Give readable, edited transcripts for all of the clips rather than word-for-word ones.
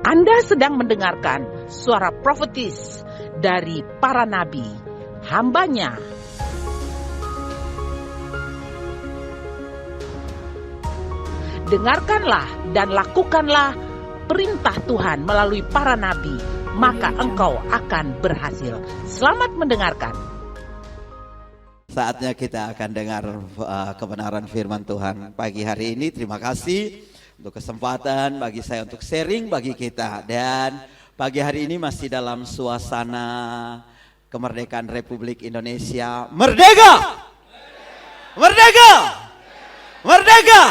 Anda sedang mendengarkan suara profetis dari para nabi, hambanya. Dengarkanlah dan lakukanlah perintah Tuhan melalui para nabi, maka engkau akan berhasil. Selamat mendengarkan. Saatnya kita akan dengar kebenaran firman Tuhan pagi hari ini. Terima kasih untuk kesempatan bagi saya untuk sharing bagi kita. Dan pagi hari ini masih dalam suasana kemerdekaan Republik Indonesia. Merdeka! Merdeka! Merdeka!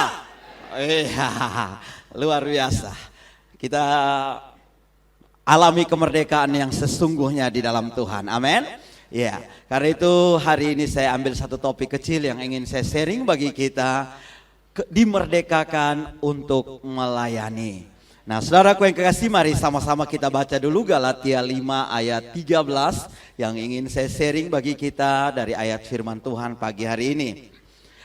Iya, luar biasa. Kita alami kemerdekaan yang sesungguhnya di dalam Tuhan. Amin. Ya, karena itu hari ini saya ambil satu topik kecil yang ingin saya sharing bagi kita, dimerdekakan untuk melayani. Nah, saudaraku yang kekasih, mari sama-sama kita baca dulu Galatia 5 ayat 13 yang ingin saya sharing bagi kita dari ayat firman Tuhan pagi hari ini.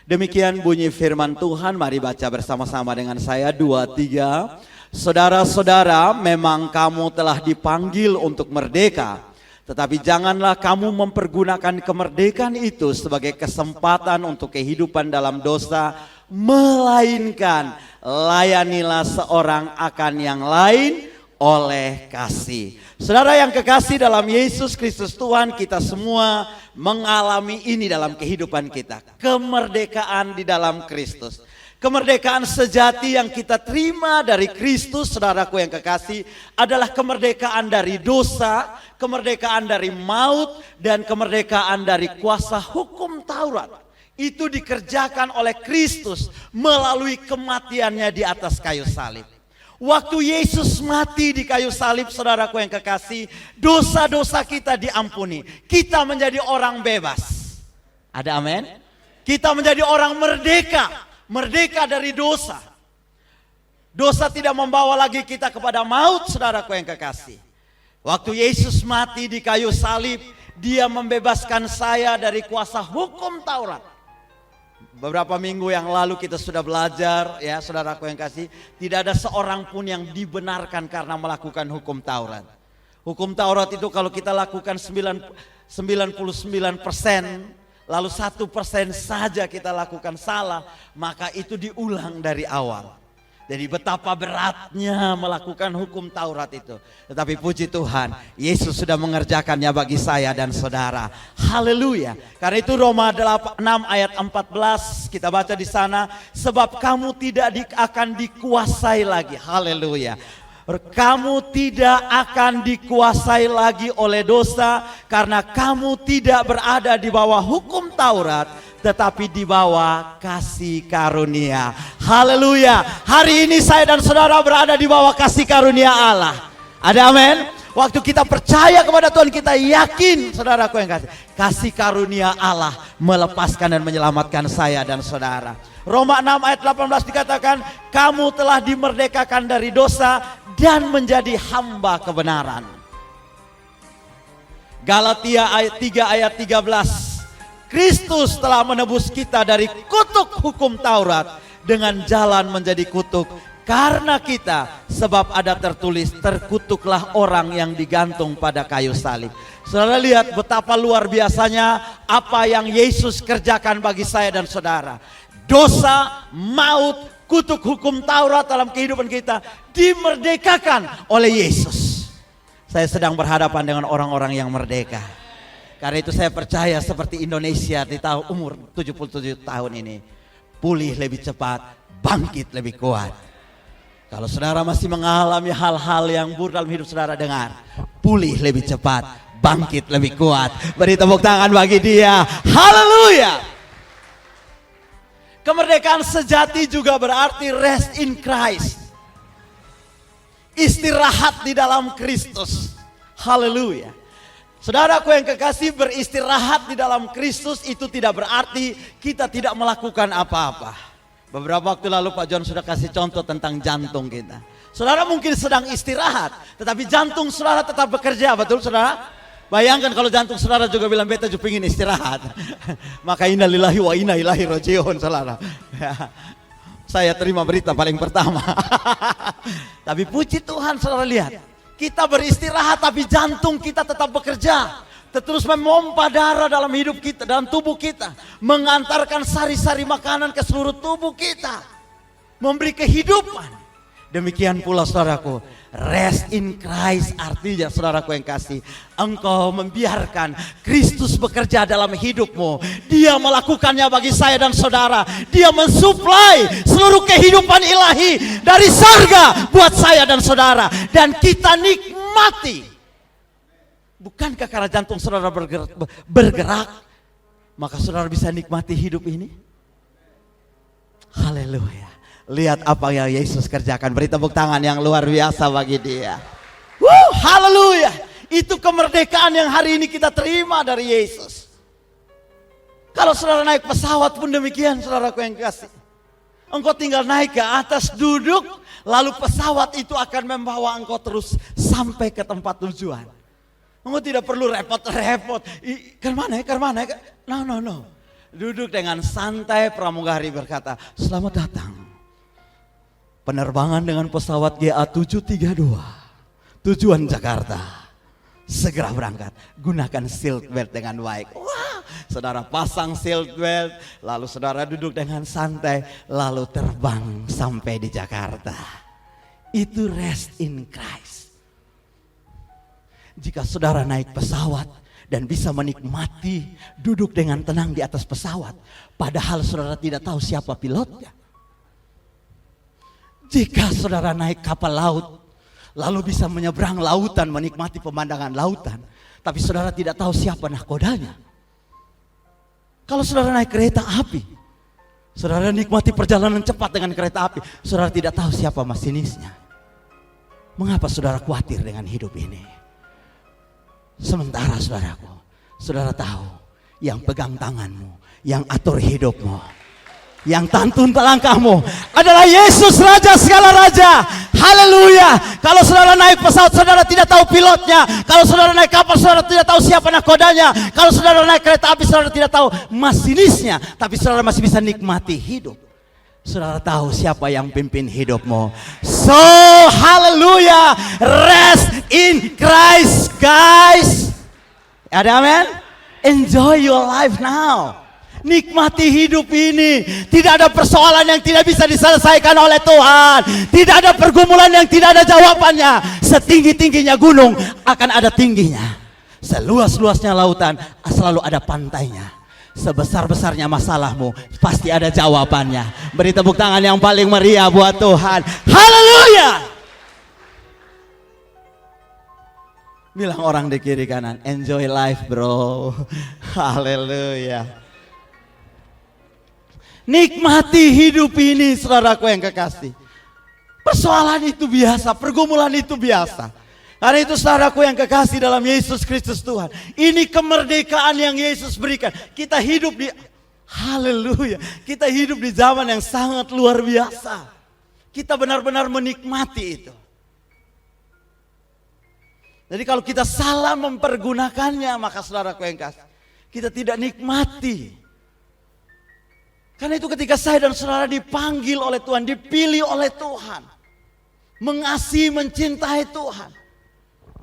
Demikian bunyi firman Tuhan, mari baca bersama-sama dengan saya 2-3. Saudara-saudara, memang kamu telah dipanggil untuk merdeka. Tetapi janganlah kamu mempergunakan kemerdekaan itu sebagai kesempatan untuk kehidupan dalam dosa, melainkan layanilah seorang akan yang lain oleh kasih. Saudara yang kekasih dalam Yesus Kristus Tuhan, kita semua mengalami ini dalam kehidupan kita. Kemerdekaan di dalam Kristus. Kemerdekaan sejati yang kita terima dari Kristus, saudaraku yang kekasih, adalah kemerdekaan dari dosa, kemerdekaan dari maut, dan kemerdekaan dari kuasa hukum Taurat. Itu dikerjakan oleh Kristus melalui kematiannya di atas kayu salib. Waktu Yesus mati di kayu salib, saudaraku yang kekasih, dosa-dosa kita diampuni. Kita menjadi orang bebas. Ada amin? Kita menjadi orang merdeka. Merdeka dari dosa. Dosa tidak membawa lagi kita kepada maut, saudaraku yang kekasih. Waktu Yesus mati di kayu salib, Dia membebaskan saya dari kuasa hukum Taurat. Beberapa minggu yang lalu kita sudah belajar, ya saudaraku yang kasih, tidak ada seorang pun yang dibenarkan karena melakukan hukum Taurat. Hukum Taurat itu kalau kita lakukan 99%, lalu 1% saja kita lakukan salah, maka itu diulang dari awal. Jadi betapa beratnya melakukan hukum Taurat itu. Tetapi puji Tuhan, Yesus sudah mengerjakannya bagi saya dan saudara. Haleluya. Karena itu Roma 6 ayat 14 kita baca di sana, sebab kamu tidak akan dikuasai lagi. Haleluya. Kamu tidak akan dikuasai lagi oleh dosa karena kamu tidak berada di bawah hukum Taurat, tetapi di bawah kasih karunia. Haleluya. Hari ini saya dan saudara berada di bawah kasih karunia Allah. Ada amin? Waktu kita percaya kepada Tuhan, kita yakin, saudaraku yang kasih karunia Allah melepaskan dan menyelamatkan saya dan saudara. Roma 6 ayat 18 dikatakan, kamu telah dimerdekakan dari dosa dan menjadi hamba kebenaran. Galatia ayat 3 ayat 13. Kristus telah menebus kita dari kutuk hukum Taurat dengan jalan menjadi kutuk karena kita, sebab ada tertulis, terkutuklah orang yang digantung pada kayu salib. Saudara lihat betapa luar biasanya apa yang Yesus kerjakan bagi saya dan saudara. Dosa, maut, kutuk hukum Taurat dalam kehidupan kita dimerdekakan oleh Yesus. Saya sedang berhadapan dengan orang-orang yang merdeka. Karena itu saya percaya seperti Indonesia di tahun umur 77 tahun ini, pulih lebih cepat, bangkit lebih kuat. Kalau saudara masih mengalami hal-hal yang buruk dalam hidup saudara, dengar, pulih lebih cepat, bangkit lebih kuat. Beri tepuk tangan bagi dia. Haleluya. Kemerdekaan sejati juga berarti rest in Christ. Istirahat di dalam Kristus. Haleluya. Saudaraku yang kekasih, beristirahat di dalam Kristus itu tidak berarti kita tidak melakukan apa-apa. Beberapa waktu lalu Pak John sudah kasih contoh tentang jantung kita. Saudara mungkin sedang istirahat, tetapi jantung saudara tetap bekerja, betul saudara? Bayangkan kalau jantung saudara juga bilang beta juga ingin istirahat. Maka innalillahi wa inna ilaihi rajiun saudara. Saya terima berita paling pertama. Tapi puji Tuhan, saudara lihat, kita beristirahat tapi jantung kita tetap bekerja. Terus memompa darah dalam hidup kita, dalam tubuh kita, mengantarkan sari-sari makanan ke seluruh tubuh kita, memberi kehidupan. Demikian pula saudaraku, rest in Christ artinya saudaraku yang kasih, engkau membiarkan Kristus bekerja dalam hidupmu. Dia melakukannya bagi saya dan saudara. Dia mensuplai seluruh kehidupan ilahi dari surga buat saya dan saudara. Dan kita nikmati. Bukankah karena jantung saudara bergerak, maka saudara bisa nikmati hidup ini? Haleluya. Lihat apa yang Yesus kerjakan. Beri tepuk tangan yang luar biasa bagi dia. Haleluya. Itu kemerdekaan yang hari ini kita terima dari Yesus. Kalau saudara naik pesawat pun demikian, saudaraku yang kasih. Engkau tinggal naik ke atas, duduk, lalu pesawat itu akan membawa engkau terus sampai ke tempat tujuan. Engkau tidak perlu repot-repot. Kemana ya? No. Duduk dengan santai, pramugari berkata, selamat datang. Penerbangan dengan pesawat GA732, tujuan Jakarta. Segera berangkat, gunakan seat belt dengan baik. Wah, saudara pasang seat belt, lalu saudara duduk dengan santai, lalu terbang sampai di Jakarta. Itu rest in Christ. Jika saudara naik pesawat dan bisa menikmati duduk dengan tenang di atas pesawat, padahal saudara tidak tahu siapa pilotnya. Jika saudara naik kapal laut, lalu bisa menyeberang lautan, menikmati pemandangan lautan, tapi saudara tidak tahu siapa nahkodanya. Kalau saudara naik kereta api, saudara nikmati perjalanan cepat dengan kereta api, saudara tidak tahu siapa masinisnya. Mengapa saudara khawatir dengan hidup ini? Sementara saudaraku, saudara tahu yang pegang tanganmu, yang atur hidupmu, yang tantun langkahmu adalah Yesus, Raja segala raja. Haleluya. Kalau saudara naik pesawat, saudara tidak tahu pilotnya. Kalau saudara naik kapal, saudara tidak tahu siapa nahkodanya. Kalau saudara naik kereta api, saudara tidak tahu masinisnya. Tapi saudara masih bisa nikmati hidup. Saudara tahu siapa yang pimpin hidupmu. So haleluya, rest in Christ guys. Ada amen? Enjoy your life now. Nikmati hidup ini. Tidak ada persoalan yang tidak bisa diselesaikan oleh Tuhan. Tidak ada pergumulan yang tidak ada jawabannya. Setinggi-tingginya gunung akan ada tingginya. Seluas-luasnya lautan selalu ada pantainya. Sebesar-besarnya masalahmu pasti ada jawabannya. Beri tepuk tangan yang paling meriah buat Tuhan. Haleluya. Bilang orang di kiri kanan, enjoy life bro. Haleluya. Nikmati hidup ini saudaraku yang kekasih. Persoalan itu biasa, pergumulan itu biasa. Karena itu saudaraku yang kekasih dalam Yesus Kristus Tuhan. Ini kemerdekaan yang Yesus berikan. Kita hidup di, haleluya, kita hidup di zaman yang sangat luar biasa. Kita benar-benar menikmati itu. Jadi kalau kita salah mempergunakannya, maka saudaraku yang kasih, kita tidak nikmati. Karena itu ketika saya dan saudara dipanggil oleh Tuhan, dipilih oleh Tuhan, mengasihi, mencintai Tuhan,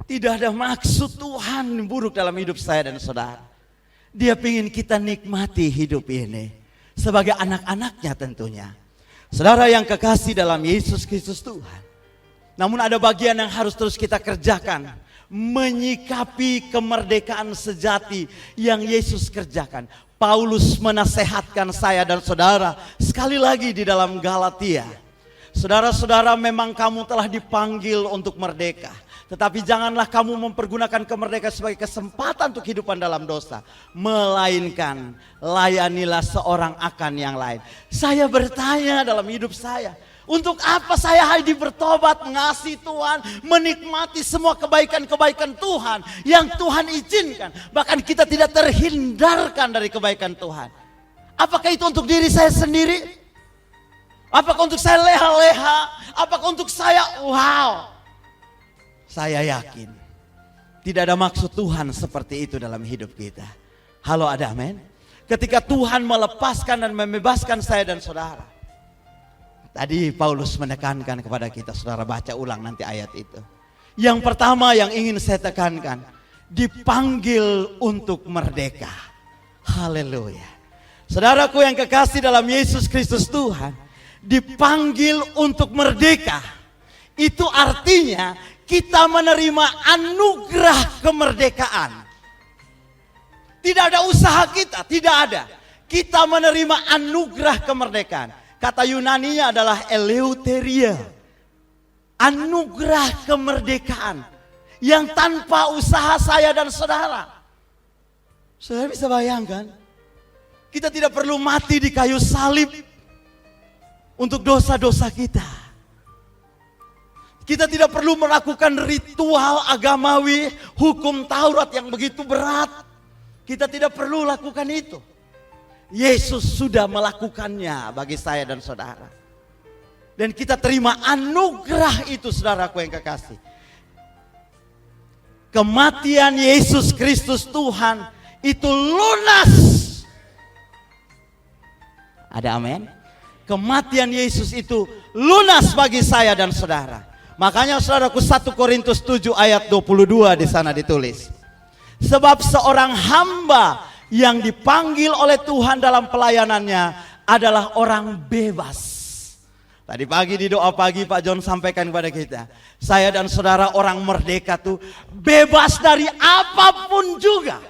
tidak ada maksud Tuhan buruk dalam hidup saya dan saudara. Dia ingin kita nikmati hidup ini sebagai anak-anaknya tentunya. Saudara yang kekasih dalam Yesus Kristus Tuhan. Namun ada bagian yang harus terus kita kerjakan, menyikapi kemerdekaan sejati yang Yesus kerjakan. Paulus menasehatkan saya dan saudara sekali lagi di dalam Galatia. Saudara-saudara, memang kamu telah dipanggil untuk merdeka. Tetapi janganlah kamu mempergunakan kemerdekaan sebagai kesempatan untuk kehidupan dalam dosa. Melainkan layanilah seorang akan yang lain. Saya bertanya dalam hidup saya, untuk apa saya hari bertobat, mengasihi Tuhan, menikmati semua kebaikan-kebaikan Tuhan yang Tuhan izinkan. Bahkan kita tidak terhindarkan dari kebaikan Tuhan. Apakah itu untuk diri saya sendiri? Apakah untuk saya leha-leha? Apakah untuk saya wow? Saya yakin tidak ada maksud Tuhan seperti itu dalam hidup kita. Halo, ada amin? Ketika Tuhan melepaskan dan membebaskan saya dan saudara, Tadi Paulus menekankan kepada kita, saudara baca ulang nanti ayat itu. Yang pertama yang ingin saya tekankan, dipanggil untuk merdeka. Haleluya. Saudaraku yang kekasih dalam Yesus Kristus Tuhan, dipanggil untuk merdeka. Itu artinya kita menerima anugerah kemerdekaan. Tidak ada usaha kita, tidak ada. Kita menerima anugerah kemerdekaan. Kata Yunaninya adalah eleuteria. Anugerah kemerdekaan yang tanpa usaha saya dan saudara. Saudara bisa bayangkan, kita tidak perlu mati di kayu salib untuk dosa-dosa kita. Kita tidak perlu melakukan ritual agamawi, hukum Taurat yang begitu berat. Kita tidak perlu lakukan itu. Yesus sudah melakukannya bagi saya dan saudara. Dan kita terima anugerah itu, saudaraku yang kekasih. Kematian Yesus Kristus Tuhan itu lunas. Ada amin? Kematian Yesus itu lunas bagi saya dan saudara. Makanya saudaraku 1 Korintus 7 ayat 22 di sana ditulis. Sebab seorang hamba yang dipanggil oleh Tuhan dalam pelayanannya adalah orang bebas. Tadi pagi di doa pagi Pak John sampaikan kepada kita, saya dan saudara orang merdeka tuh bebas dari apapun juga.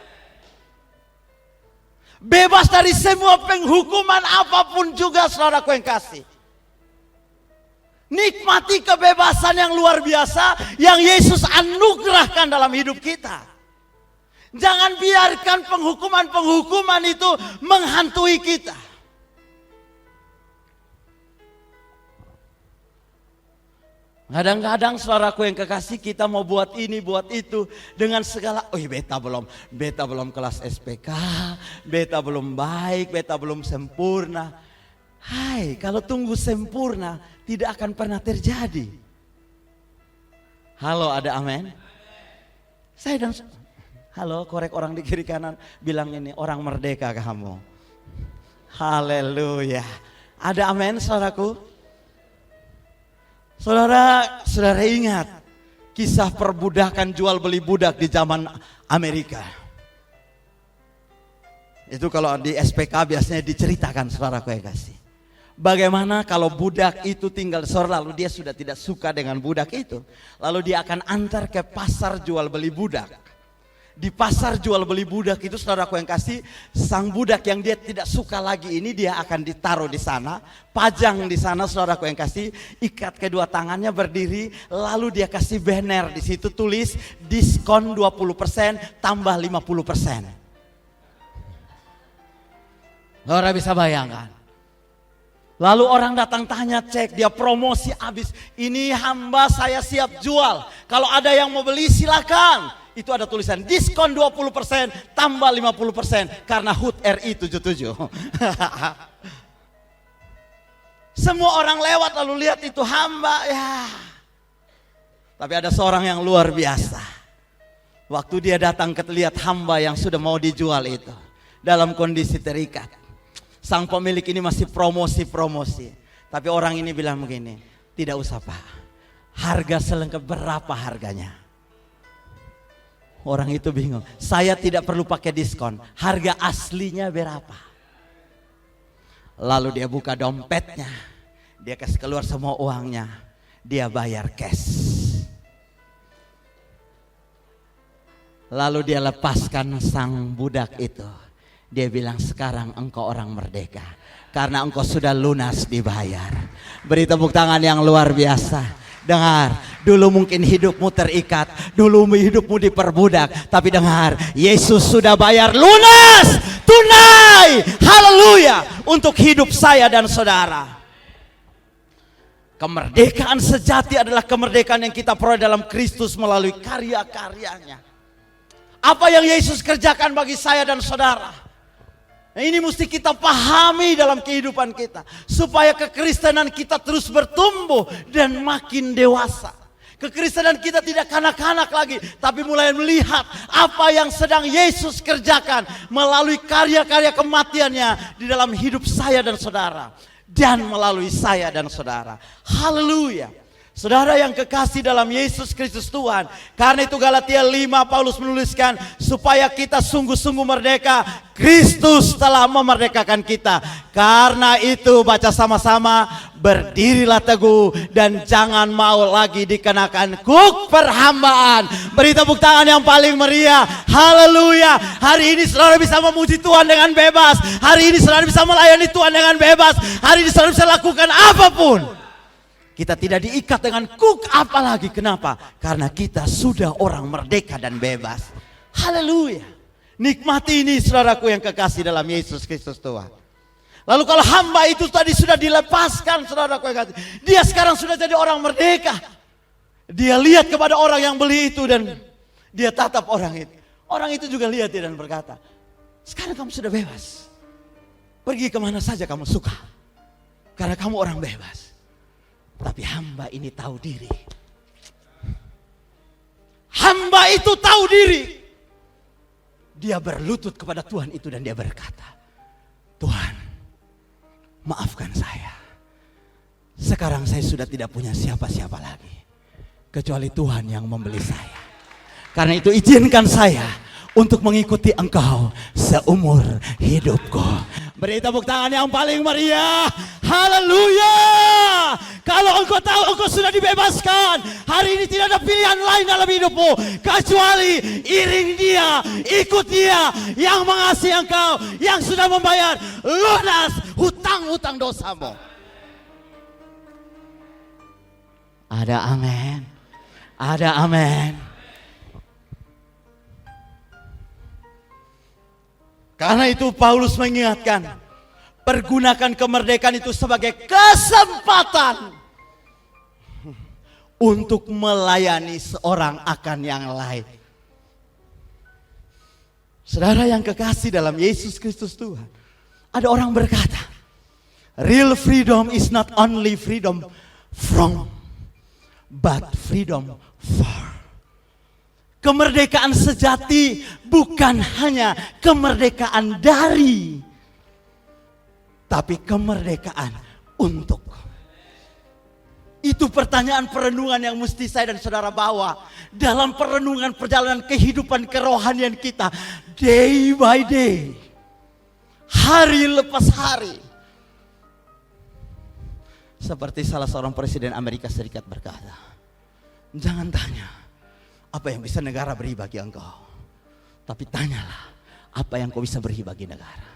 Bebas dari semua penghukuman apapun juga, saudaraku yang kasih. Nikmati kebebasan yang luar biasa yang Yesus anugerahkan dalam hidup kita. Jangan biarkan penghukuman-penghukuman itu menghantui kita. Kadang-kadang saudaraku yang kekasih, kita mau buat ini, buat itu dengan segala, beta belum kelas SPK, beta belum baik, beta belum sempurna. Hai, kalau tunggu sempurna tidak akan pernah terjadi. Halo, ada amin? Halo, korek orang di kiri kanan, bilang ini orang merdeka kamu. Haleluya. Ada amin saudaraku? Saudara ingat kisah perbudakan jual beli budak di zaman Amerika. Itu kalau di SPK biasanya diceritakan, saudaraku yang kasih. Bagaimana kalau budak itu tinggal sore lalu dia sudah tidak suka dengan budak itu. Lalu dia akan antar ke pasar jual beli budak. Di pasar jual beli budak itu, saudaraku yang kasih, sang budak yang dia tidak suka lagi ini dia akan ditaruh di sana, pajang di sana, saudaraku yang kasih, ikat kedua tangannya berdiri, lalu dia kasih banner di situ tulis diskon 20% tambah 50%. Saudara bisa bayangkan. Lalu orang datang tanya, cek, dia promosi habis. Ini hamba saya siap jual. Kalau ada yang mau beli silakan. Itu ada tulisan diskon 20% tambah 50% karena HUT RI 77. Semua orang lewat lalu lihat itu hamba ya. Tapi ada seorang yang luar biasa. Waktu dia datang lihat hamba yang sudah mau dijual itu dalam kondisi terikat. Sang pemilik ini masih promosi. Tapi orang ini bilang begini, tidak usah Pak. Harga selengkap berapa harganya? Orang itu bingung, saya tidak perlu pakai diskon, harga aslinya berapa? Lalu dia buka dompetnya, dia kasih keluar semua uangnya, dia bayar cash. Lalu dia lepaskan sang budak itu, dia bilang sekarang engkau orang merdeka, karena engkau sudah lunas dibayar. Beri tepuk tangan yang luar biasa. Dengar, dulu mungkin hidupmu terikat, dulu hidupmu diperbudak, tapi dengar, Yesus sudah bayar lunas, tunai, haleluya, untuk hidup saya dan saudara. Kemerdekaan sejati adalah kemerdekaan yang kita peroleh dalam Kristus melalui karya-karyanya. Apa yang Yesus kerjakan bagi saya dan saudara. Nah, ini mesti kita pahami dalam kehidupan kita. Supaya kekristenan kita terus bertumbuh dan makin dewasa. Kekristenan kita tidak kanak-kanak lagi. Tapi mulai melihat apa yang sedang Yesus kerjakan. Melalui karya-karya kematiannya di dalam hidup saya dan saudara. dan melalui saya dan saudara. Haleluya. Saudara yang kekasih dalam Yesus Kristus Tuhan, karena itu Galatia 5 Paulus menuliskan supaya kita sungguh-sungguh merdeka, Kristus telah memerdekakan kita. Karena itu baca sama-sama, berdirilah teguh dan jangan mau lagi dikenakan kuk perhambaan. Beri tepuk tangan yang paling meriah. Haleluya. Hari ini saudara bisa memuji Tuhan dengan bebas. Hari ini saudara bisa melayani Tuhan dengan bebas. Hari ini saudara bisa lakukan apapun. Kita tidak diikat dengan kuk apalagi. Kenapa? Karena kita sudah orang merdeka dan bebas. Haleluya. Nikmati ini saudaraku yang kekasih dalam Yesus Kristus Tuhan. Lalu kalau hamba itu tadi sudah dilepaskan saudaraku yang kekasih, dia sekarang sudah jadi orang merdeka. Dia lihat kepada orang yang beli itu dan dia tatap orang itu. Orang itu juga lihat dia dan berkata, sekarang kamu sudah bebas. Pergi kemana saja kamu suka. Karena kamu orang bebas. Tapi hamba ini tahu diri. Hamba itu tahu diri. Dia berlutut kepada Tuhan itu dan dia berkata, Tuhan, maafkan saya. Sekarang saya sudah tidak punya siapa-siapa lagi. Kecuali Tuhan yang membeli saya. Karena itu izinkan saya untuk mengikuti Engkau seumur hidupku. Beri tepuk tangan yang paling meriah. Haleluya. Kalau engkau tahu engkau sudah dibebaskan, hari ini tidak ada pilihan lain dalam hidupmu kecuali iring dia, ikut dia yang mengasihi engkau, yang sudah membayar lunas hutang-hutang dosamu. Ada amin. Ada amin. Karena itu Paulus mengingatkan, pergunakan kemerdekaan itu sebagai kesempatan untuk melayani seorang akan yang lain. Saudara yang kekasih dalam Yesus Kristus Tuhan, ada orang berkata, real freedom is not only freedom from, but freedom for. Kemerdekaan sejati bukan hanya kemerdekaan dari, tapi kemerdekaan untuk. Itu pertanyaan perenungan yang mesti saya dan saudara bawa dalam perenungan perjalanan kehidupan kerohanian kita day by day, hari lepas hari. Seperti salah seorang presiden Amerika Serikat berkata, jangan tanya apa yang bisa negara beri bagi engkau, tapi tanyalah apa yang kau bisa beri bagi negara.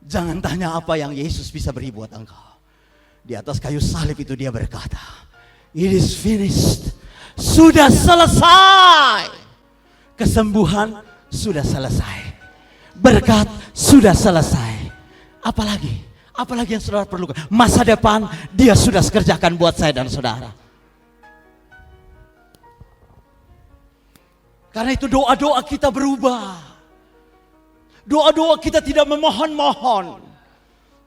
Jangan tanya apa yang Yesus bisa beri buat engkau. Di atas kayu salib itu dia berkata, it is finished. Sudah selesai. Kesembuhan sudah selesai. Berkat sudah selesai. Apalagi? Apalagi yang saudara perlukan? Masa depan dia sudah kerjakan buat saya dan saudara. Karena itu doa-doa kita berubah. Doa-doa kita tidak memohon-mohon.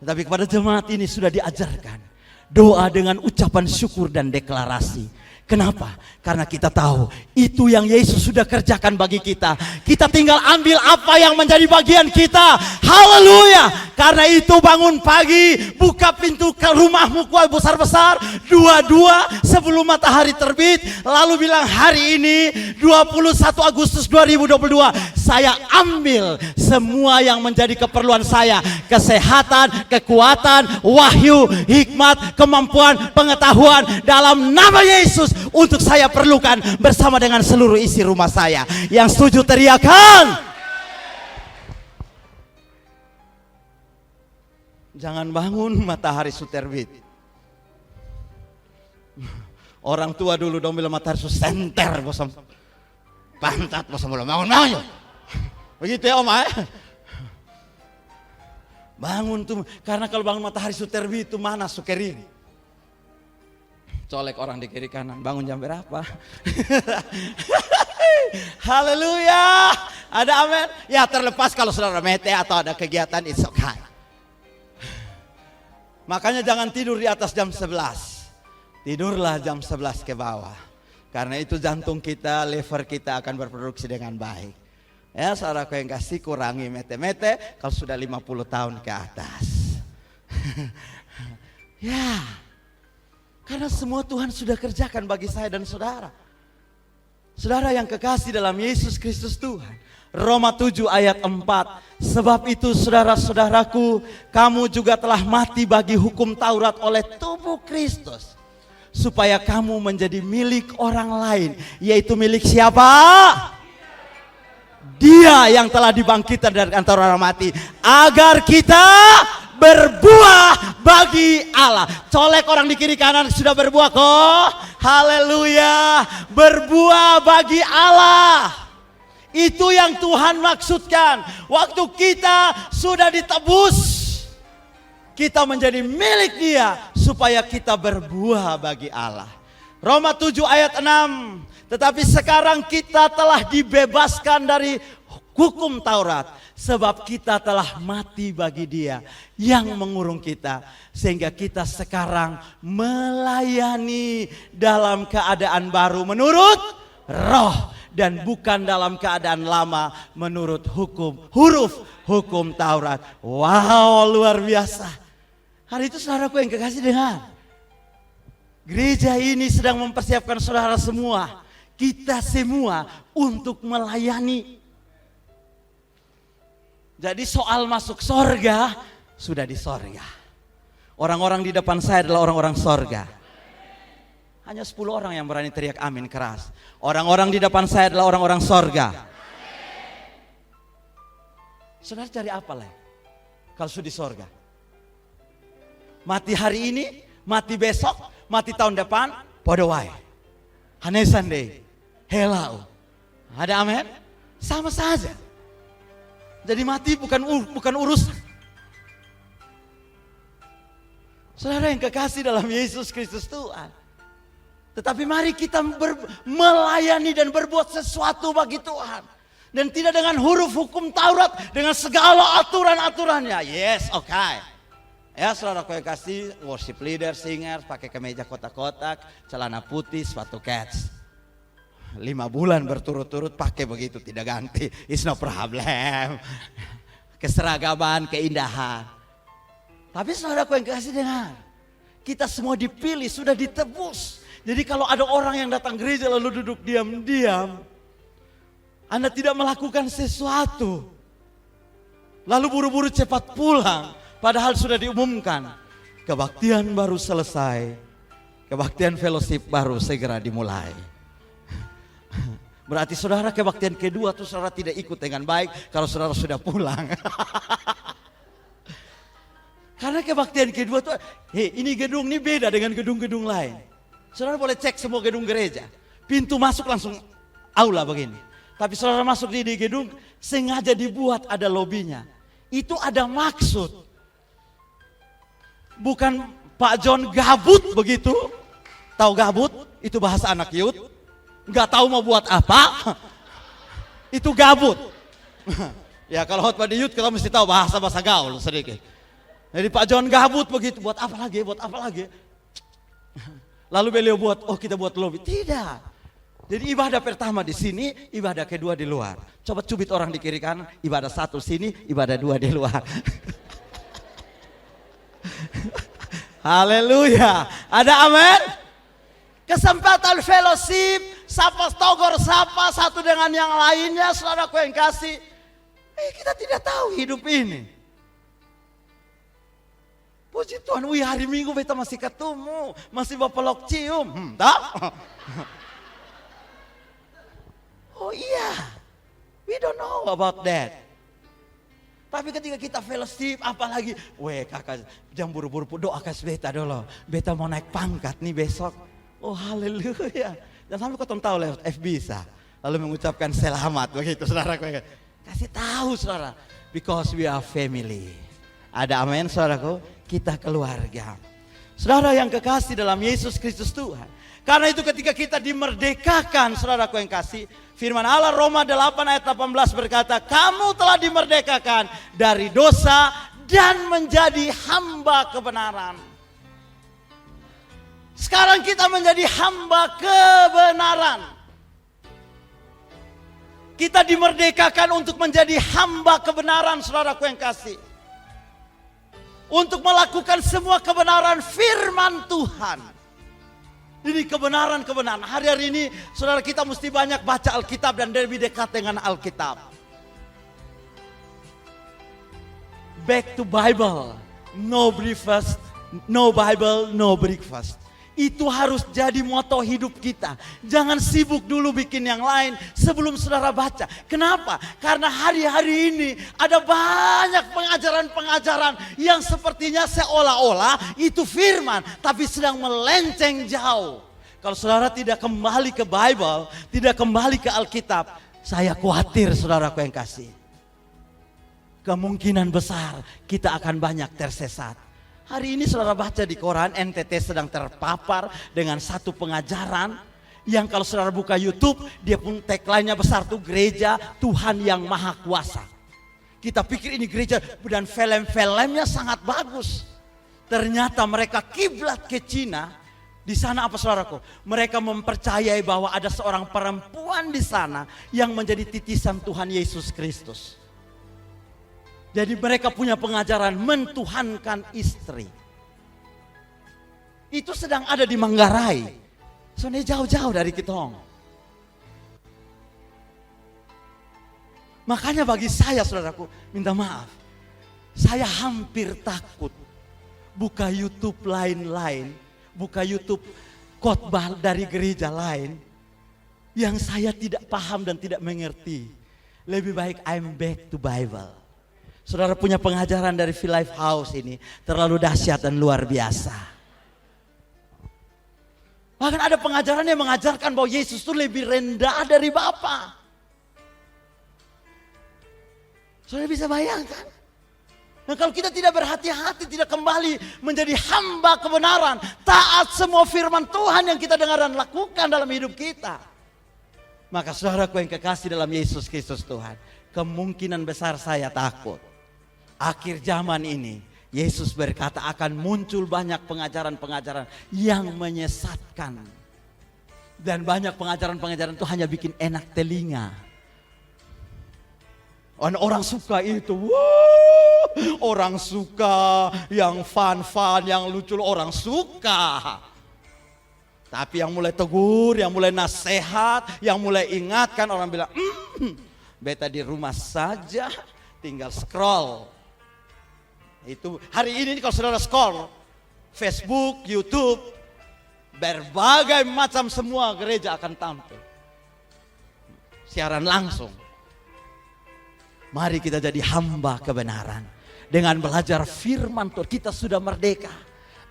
Tetapi kepada jemaat ini sudah diajarkan doa dengan ucapan syukur dan deklarasi. Kenapa? Karena kita tahu itu yang Yesus sudah kerjakan bagi kita. Kita tinggal ambil apa yang menjadi bagian kita. Haleluya. Karena itu bangun pagi, buka pintu ke rumahmu besar-besar, dua-dua sebelum matahari terbit, lalu bilang hari ini 21 Agustus 2022 saya ambil semua yang menjadi keperluan saya, kesehatan, kekuatan, wahyu, hikmat, kemampuan, pengetahuan dalam nama Yesus untuk saya perlukan bersama dengan seluruh isi rumah saya. Yang setuju teriakan. Jangan bangun matahari sudah terbit. Orang tua dulu dong bilang matahari sudah senter bosam pantat bosam belum bangun. Begitu ya Om ya. Bangun tuh, karena kalau bangun matahari sudah terbit itu mana sukering. Colek orang di kiri kanan, bangun jam berapa? Haleluya. Ada amin? Ya terlepas kalau saudara mete atau ada kegiatan it's okay. Makanya jangan tidur di atas jam 11. Tidurlah jam 11 ke bawah. Karena itu jantung kita, liver kita akan berproduksi dengan baik. Ya saudaraku yang kasih, kurangi mete-mete kalau sudah 50 tahun ke atas. Ya, karena semua Tuhan sudah kerjakan bagi saya dan saudara. Saudara yang kekasih dalam Yesus Kristus Tuhan. Roma 7 ayat 4. Sebab itu saudara-saudaraku, kamu juga telah mati bagi hukum Taurat oleh tubuh Kristus, supaya kamu menjadi milik orang lain. Yaitu milik siapa? Dia yang telah dibangkitkan dari antara orang mati, agar kita berbuah bagi Allah. Colek orang di kiri kanan, sudah berbuah kok. Haleluya. Berbuah bagi Allah. Itu yang Tuhan maksudkan. Waktu kita sudah ditebus, kita menjadi milik Dia, supaya kita berbuah bagi Allah. Roma 7 ayat 6. Tetapi sekarang kita telah dibebaskan dari hukum Taurat, sebab kita telah mati bagi Dia yang mengurung kita, sehingga kita sekarang melayani dalam keadaan baru menurut roh, dan bukan dalam keadaan lama menurut huruf hukum Taurat. Wow, luar biasa. Hari itu saudaraku yang kekasih, dengar, gereja ini sedang mempersiapkan saudara semua, kita semua untuk melayani. Jadi soal masuk sorga, sudah di sorga. Orang-orang di depan saya adalah orang-orang sorga. Hanya 10 orang yang berani teriak amin keras. Orang-orang di depan saya adalah orang-orang sorga. Saudara cari apa lah kalau sudah di sorga? Mati hari ini, mati besok, mati tahun depan, podo wae. Hanesan deh, helau. Ada amin? Sama saja. Jadi mati bukan urusan. Saudara yang kekasih dalam Yesus Kristus Tuhan. Tetapi mari kita melayani dan berbuat sesuatu bagi Tuhan. Dan tidak dengan huruf hukum Taurat, dengan segala aturan-aturannya. Yes, okay. Ya saudara yang kasih, worship leader, singer, pakai kemeja kotak-kotak, celana putih, sepatu Keds. 5 bulan berturut-turut pakai begitu, tidak ganti. It's no problem. Keseragaman, keindahan. Tapi saudaraku yang kasih, dengar, kita semua dipilih, sudah ditebus. Jadi kalau ada orang yang datang gereja lalu duduk diam-diam, Anda tidak melakukan sesuatu, lalu buru-buru cepat pulang, padahal sudah diumumkan kebaktian baru selesai, kebaktian fellowship baru segera dimulai. Berarti saudara kebaktian kedua tuh saudara tidak ikut dengan baik kalau saudara sudah pulang. Karena kebaktian kedua tuh, ini gedung ini beda dengan gedung-gedung lain. Saudara boleh cek semua gedung gereja, pintu masuk langsung aula begini. Tapi saudara masuk di gedung, sengaja dibuat ada lobinya. Itu ada maksud. Bukan Pak John gabut begitu. Tahu gabut? Itu bahasa anak youth. Nggak tahu mau buat apa, itu gabut. Ya kalau hot pada youth kita mesti tahu bahasa gaul sedikit. Jadi Pak John gabut begitu, buat apa lagi? Lalu beliau buat, kita buat lobby. Tidak. Jadi ibadah pertama di sini, ibadah kedua di luar. Coba cubit orang di kiri kanan, ibadah 1 sini, ibadah 2 di luar. Haleluya. Ada amin? Kesempatan fellowship, sapa togor sapa satu dengan yang lainnya, saudaraku yang kasih. Kita tidak tahu hidup ini. Puji Tuhan, hari Minggu kita masih ketemu, masih bapelok cium. Tak? Oh iya, we don't know about that. Tapi ketika kita fellowship, apalagi, kakak jangan buru-buru doakan beta dulu. Beta mau naik pangkat nih besok. Oh haleluya. Dan sampai kau tahu lewat FB bisa. Lalu mengucapkan selamat begitu saudara. Kasih tahu saudara. Because we are family. Ada amin saudaraku. Kita keluarga. Saudara yang kekasih dalam Yesus Kristus Tuhan. Karena itu ketika kita dimerdekakan saudaraku yang kasih. Firman Allah Roma 8 ayat 18 berkata. Kamu telah dimerdekakan dari dosa dan menjadi hamba kebenaran. Sekarang kita menjadi hamba kebenaran. Kita dimerdekakan untuk menjadi hamba kebenaran saudaraku yang kasih. untuk melakukan semua kebenaran firman Tuhan. Ini kebenaran-kebenaran. Hari-hari ini saudara kita mesti banyak baca Alkitab dan lebih dekat dengan Alkitab. Back to Bible. No breakfast, no Bible, no breakfast. Itu harus jadi moto hidup kita. Jangan sibuk dulu bikin yang lain sebelum saudara baca. Kenapa? Karena hari-hari ini ada banyak pengajaran-pengajaran yang sepertinya seolah-olah itu firman, tapi sedang melenceng jauh. Kalau saudara tidak kembali ke Bible, tidak kembali ke Alkitab, saya khawatir saudaraku yang kasih. Kemungkinan besar kita akan banyak tersesat. Hari ini saudara baca di koran, NTT sedang terpapar dengan satu pengajaran yang kalau saudara buka YouTube, dia pun tagline-nya besar tuh, gereja Tuhan yang Maha Kuasa. Kita pikir ini gereja dan film-filmnya sangat bagus. Ternyata mereka kiblat ke Cina. Di sana apa saudaraku? Mereka mempercayai bahwa ada seorang perempuan di sana yang menjadi titisan Tuhan Yesus Kristus. Jadi mereka punya pengajaran mentuhankan istri. Itu sedang ada di Manggarai. Soalnya jauh-jauh dari Kitong. Makanya bagi saya saudaraku, minta maaf. Saya hampir takut buka YouTube lain-lain. Buka YouTube khotbah dari gereja lain. Yang saya tidak paham dan tidak mengerti. Lebih baik I'm back to Bible. Saudara punya pengajaran dari V-Life House ini terlalu dahsyat dan luar biasa. Bahkan ada pengajaran yang mengajarkan bahwa Yesus itu lebih rendah dari Bapa. Saudara bisa bayangkan? Nah, kalau kita tidak berhati-hati, tidak kembali menjadi hamba kebenaran, taat semua firman Tuhan yang kita dengar dan lakukan dalam hidup kita, maka saudaraku yang kekasih dalam Yesus Kristus Tuhan, kemungkinan besar saya takut. Akhir zaman ini, Yesus berkata akan muncul banyak pengajaran-pengajaran yang menyesatkan. Dan banyak pengajaran-pengajaran itu hanya bikin enak telinga. Orang suka itu, orang suka yang fun-fun, yang lucu, orang suka. Tapi yang mulai tegur, yang mulai nasihat, yang mulai ingatkan, orang bilang, beta di rumah saja, tinggal scroll. Itu hari ini kalau saudara scroll Facebook, YouTube, berbagai macam semua gereja akan tampil. Siaran langsung. Mari kita jadi hamba kebenaran. Dengan belajar firman Tuhan, kita sudah merdeka.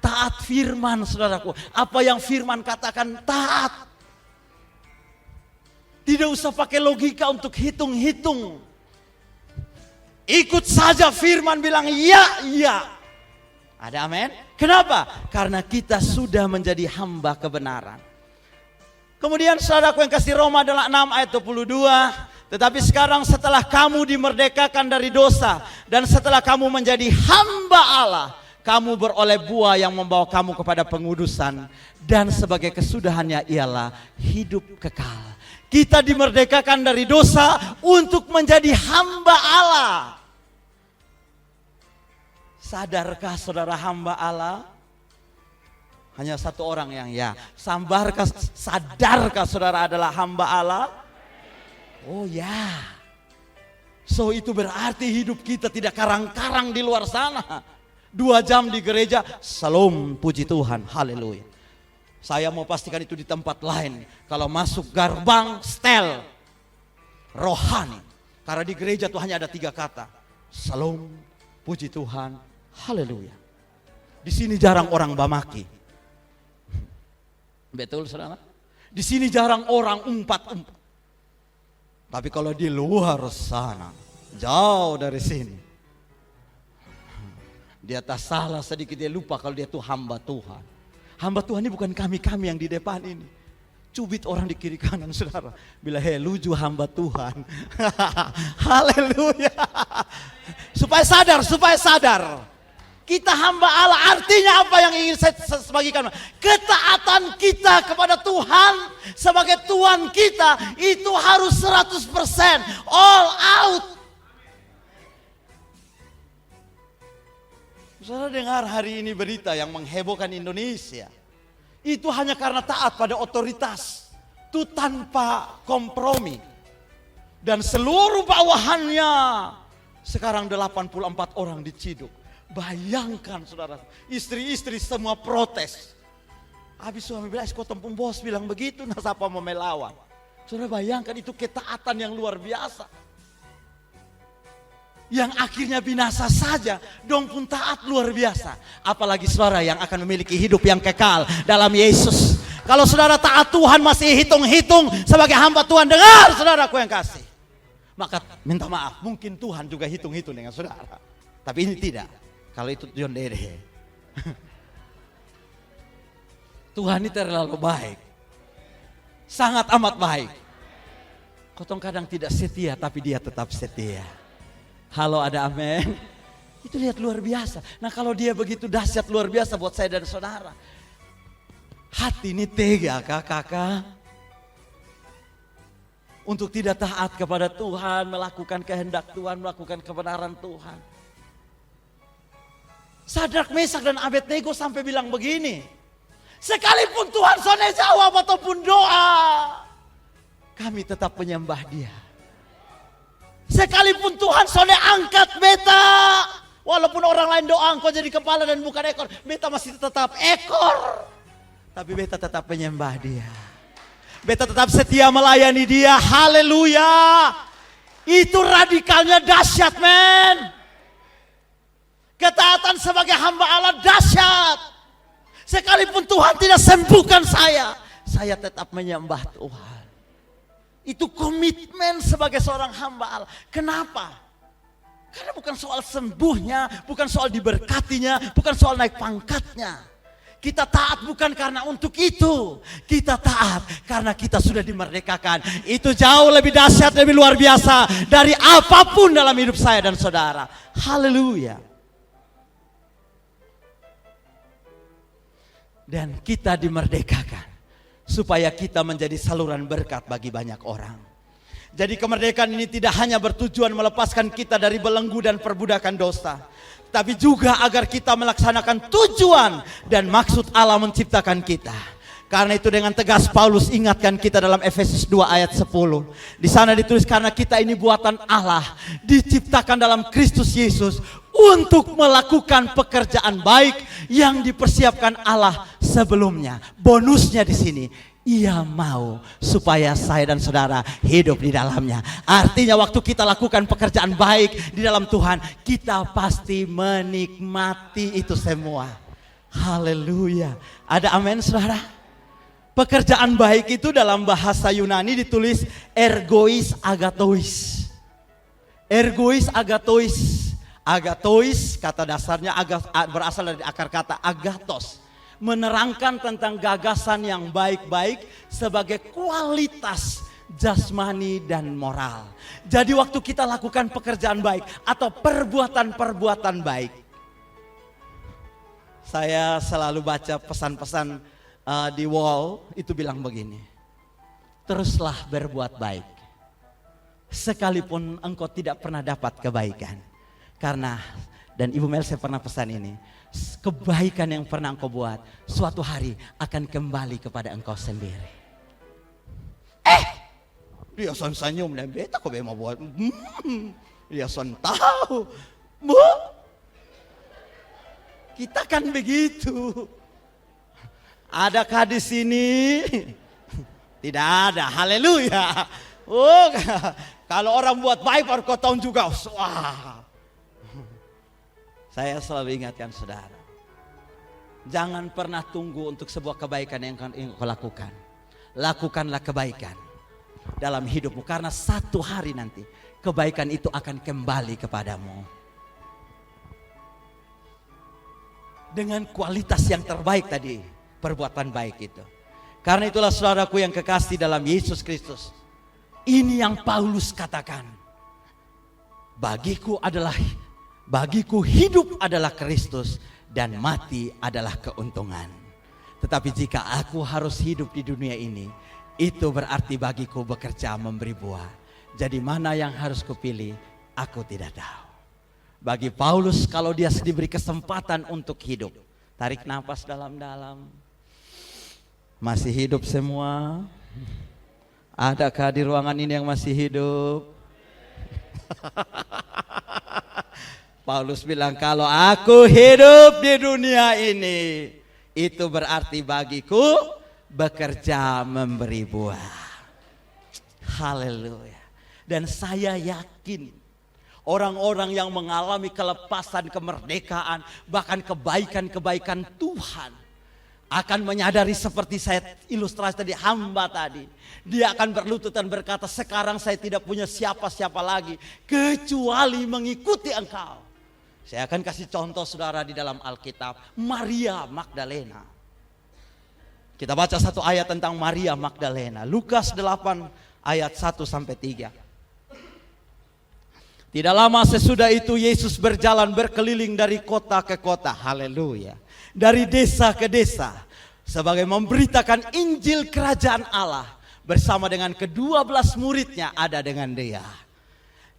Taat firman saudaraku. Apa yang firman katakan taat. Tidak usah pakai logika untuk hitung-hitung. Ikut saja firman bilang ya, ya. Ada amin? Kenapa? Karena kita sudah menjadi hamba kebenaran. Kemudian saudaraku yang kasih, Roma 6 ayat 22. Tetapi sekarang setelah kamu dimerdekakan dari dosa dan setelah kamu menjadi hamba Allah, kamu beroleh buah yang membawa kamu kepada pengudusan dan sebagai kesudahannya ialah hidup kekal. Kita dimerdekakan dari dosa untuk menjadi hamba Allah. Sadarkah saudara hamba Allah? Hanya satu orang yang ya. Sadarkah saudara adalah hamba Allah? Oh ya. So itu berarti hidup kita tidak karang-karang di luar sana. 2 jam di gereja, salam puji Tuhan, haleluya. Saya mau pastikan itu di tempat lain. Kalau masuk gerbang, setel, rohani. Karena di gereja itu hanya ada 3 kata. Salam puji Tuhan, haleluya. Di sini jarang orang bamaki. Betul saudara? Di sini jarang orang umpat-umpat. Tapi kalau di luar sana, jauh dari sini, dia tak salah sedikit, dia lupa kalau dia tuh hamba Tuhan. Hamba Tuhan ini bukan kami-kami yang di depan ini. Cubit orang di kiri kanan saudara. Bila luju hamba Tuhan. Haleluya. Supaya sadar. Kita hamba Allah, artinya apa yang ingin saya bagikan? Ketaatan kita kepada Tuhan sebagai Tuhan kita itu harus 100% all out. Saudara dengar hari ini berita yang menghebohkan Indonesia. Itu hanya karena taat pada otoritas. Itu tanpa kompromi. Dan seluruh bawahannya sekarang 84 orang diciduk. Bayangkan saudara, istri-istri semua protes. Habis suami bilang, kok tempung bos bilang begitu, nah siapa mau melawan. Saudara bayangkan itu ketaatan yang luar biasa. Yang akhirnya binasa saja, dong pun taat luar biasa. Apalagi saudara yang akan memiliki hidup yang kekal dalam Yesus. Kalau saudara taat Tuhan masih hitung-hitung sebagai hamba Tuhan, dengar saudaraku yang kasih. Maka minta maaf, mungkin Tuhan juga hitung-hitung dengan saudara. Tapi ini tidak, kalau itu John Dede. Tuhan ini terlalu baik. Sangat amat baik. Kotong kadang tidak setia, tapi dia tetap setia. Halo, ada amin. Itu lihat luar biasa. Nah kalau dia begitu dahsyat luar biasa buat saya dan saudara. Hati ini tega kakak. Untuk tidak taat kepada Tuhan, melakukan kehendak Tuhan, melakukan kebenaran Tuhan. Sadrak, Mesak dan Abednego sampai bilang begini. Sekalipun Tuhan sonai jawab ataupun doa, kami tetap menyembah dia. Sekalipun Tuhan sonai angkat beta, walaupun orang lain doa engkau jadi kepala dan bukan ekor, beta masih tetap ekor. Tapi beta tetap menyembah dia. Beta tetap setia melayani dia. Haleluya. Itu radikalnya dahsyat, men. Ketaatan sebagai hamba Allah dahsyat. Sekalipun Tuhan tidak sembuhkan saya tetap menyembah Tuhan. Itu komitmen sebagai seorang hamba Allah. Kenapa? Karena bukan soal sembuhnya, bukan soal diberkatinya, bukan soal naik pangkatnya. Kita taat bukan karena untuk itu. Kita taat karena kita sudah dimerdekakan. Itu jauh lebih dahsyat, lebih luar biasa dari apapun dalam hidup saya dan saudara. Haleluya. Dan kita dimerdekakan supaya kita menjadi saluran berkat bagi banyak orang. Jadi kemerdekaan ini tidak hanya bertujuan melepaskan kita dari belenggu dan perbudakan dosa, tapi juga agar kita melaksanakan tujuan dan maksud Allah menciptakan kita. Karena itu dengan tegas Paulus ingatkan kita dalam Efesus 2 ayat 10. Di sana ditulis, karena kita ini buatan Allah, diciptakan dalam Kristus Yesus untuk melakukan pekerjaan baik yang dipersiapkan Allah sebelumnya. Bonusnya di sini, Ia mau supaya saya dan saudara hidup di dalamnya. Artinya waktu kita lakukan pekerjaan baik di dalam Tuhan, kita pasti menikmati itu semua. Haleluya. Ada amin saudara? Pekerjaan baik itu dalam bahasa Yunani ditulis ergois agatois. Ergois agatois. Agatois kata dasarnya berasal dari akar kata agatos. Menerangkan tentang gagasan yang baik-baik sebagai kualitas jasmani dan moral. Jadi waktu kita lakukan pekerjaan baik atau perbuatan-perbuatan baik. Saya selalu baca pesan-pesan di wall itu bilang begini. Teruslah berbuat baik sekalipun engkau tidak pernah dapat kebaikan. Karena, dan Ibu Mel saya pernah pesan ini, kebaikan yang pernah engkau buat suatu hari akan kembali kepada engkau sendiri. Dia son senyum dan beta kok mau buat. Dia son tahu. Bu, kita kan begitu. Adakah di sini? Tidak ada. Haleluya. Oh, kalau orang buat baik baru kau tahu juga. Wah. Saya selalu ingatkan saudara, jangan pernah tunggu untuk sebuah kebaikan yang kau lakukan. Lakukanlah kebaikan dalam hidupmu, karena satu hari nanti kebaikan itu akan kembali kepadamu dengan kualitas yang terbaik tadi. Perbuatan baik itu. Karena itulah saudaraku yang kekasih dalam Yesus Kristus, ini yang Paulus katakan, bagiku hidup adalah Kristus dan mati adalah keuntungan. Tetapi jika aku harus hidup di dunia ini, itu berarti bagiku bekerja memberi buah. Jadi mana yang harus kupilih, aku tidak tahu. Bagi Paulus kalau dia diberi kesempatan untuk hidup. Tarik nafas dalam-dalam. Masih hidup semua? Adakah di ruangan ini yang masih hidup? Paulus bilang, kalau aku hidup di dunia ini, itu berarti bagiku bekerja memberi buah. Haleluya. Dan saya yakin orang-orang yang mengalami kelepasan, kemerdekaan, bahkan kebaikan-kebaikan Tuhan akan menyadari seperti saya ilustrasi tadi, hamba tadi. Dia akan berlutut dan berkata, sekarang saya tidak punya siapa-siapa lagi kecuali mengikuti Engkau. Saya akan kasih contoh saudara di dalam Alkitab. Maria Magdalena. Kita baca satu ayat tentang Maria Magdalena. Lukas 8 ayat 1-3. Tidak lama sesudah itu Yesus berjalan berkeliling dari kota ke kota. Haleluya. Dari desa ke desa. Sebagai memberitakan Injil kerajaan Allah. Bersama dengan ke-12 muridnya ada dengan dia.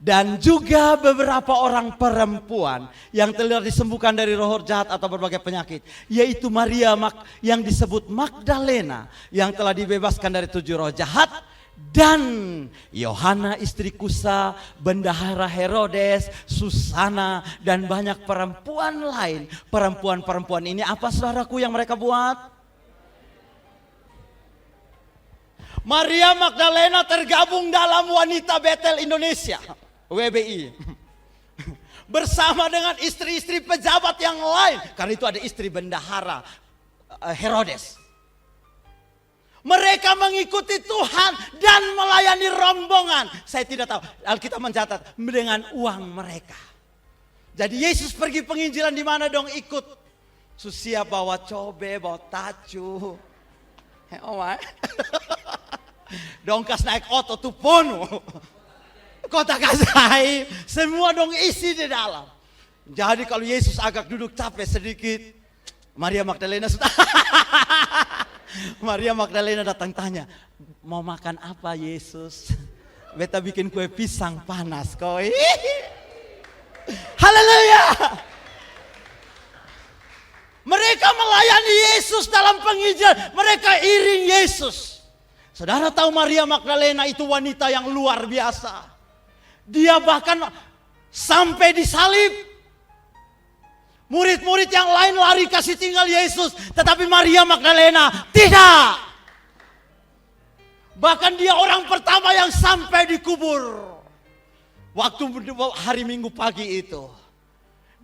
Dan juga beberapa orang perempuan yang telah disembuhkan dari roh jahat atau berbagai penyakit. Yaitu Maria yang disebut Magdalena yang telah dibebaskan dari 7 roh jahat. Dan Yohana istri Kusa, bendahara Herodes, Susana, dan banyak perempuan lain. Perempuan-perempuan ini apa saudaraku yang mereka buat? Maria Magdalena tergabung dalam Wanita Betel Indonesia, WBI. Bersama dengan istri-istri pejabat yang lain. Karena itu ada istri bendahara Herodes. Mereka mengikuti Tuhan dan melayani rombongan. Saya tidak tahu, Alkitab mencatat dengan uang mereka. Jadi Yesus pergi penginjilan di mana dong ikut? Susia bawa cobe, bawa tacu. Dongkas naik oto tuh penuh. Kota Gazaib, semua dong isi di dalam. Jadi kalau Yesus agak duduk capek sedikit, Maria Magdalena sudah Maria Magdalena datang tanya, mau makan apa Yesus? Beta bikin kue pisang panas koi. Haleluya. Mereka melayani Yesus dalam penginjilan. Mereka iring Yesus. Saudara tahu Maria Magdalena itu wanita yang luar biasa. Dia bahkan sampai disalib. Murid-murid yang lain lari kasih tinggal Yesus. Tetapi Maria Magdalena tidak. Bahkan dia orang pertama yang sampai dikubur. Waktu hari Minggu pagi itu.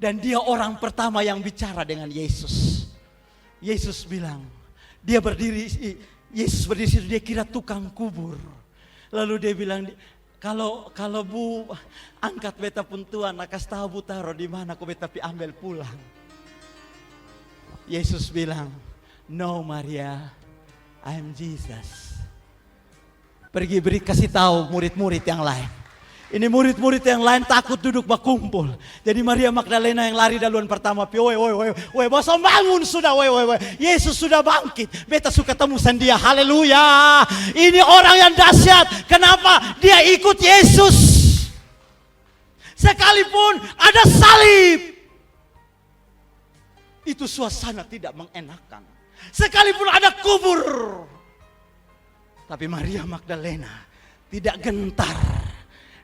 Dan dia orang pertama yang bicara dengan Yesus. Yesus bilang, Yesus berdiri situ, dia kira tukang kubur. Lalu dia bilang, kalau bu angkat beta pun Tuhan, nakas tahu bu taruh di mana, aku beta pi ambil pulang. Yesus bilang, no Maria, I am Jesus. Pergi kasih tahu murid-murid yang lain. Ini murid-murid yang lain takut duduk berkumpul. Jadi Maria Magdalena yang lari duluan pertama. Woi, bosan bangun sudah, woi. Yesus sudah bangkit. Beta suka temusan dia, haleluya. Ini orang yang dahsyat. Kenapa? Dia ikut Yesus. Sekalipun ada salib. Itu suasana tidak mengenakan. Sekalipun ada kubur. Tapi Maria Magdalena tidak gentar.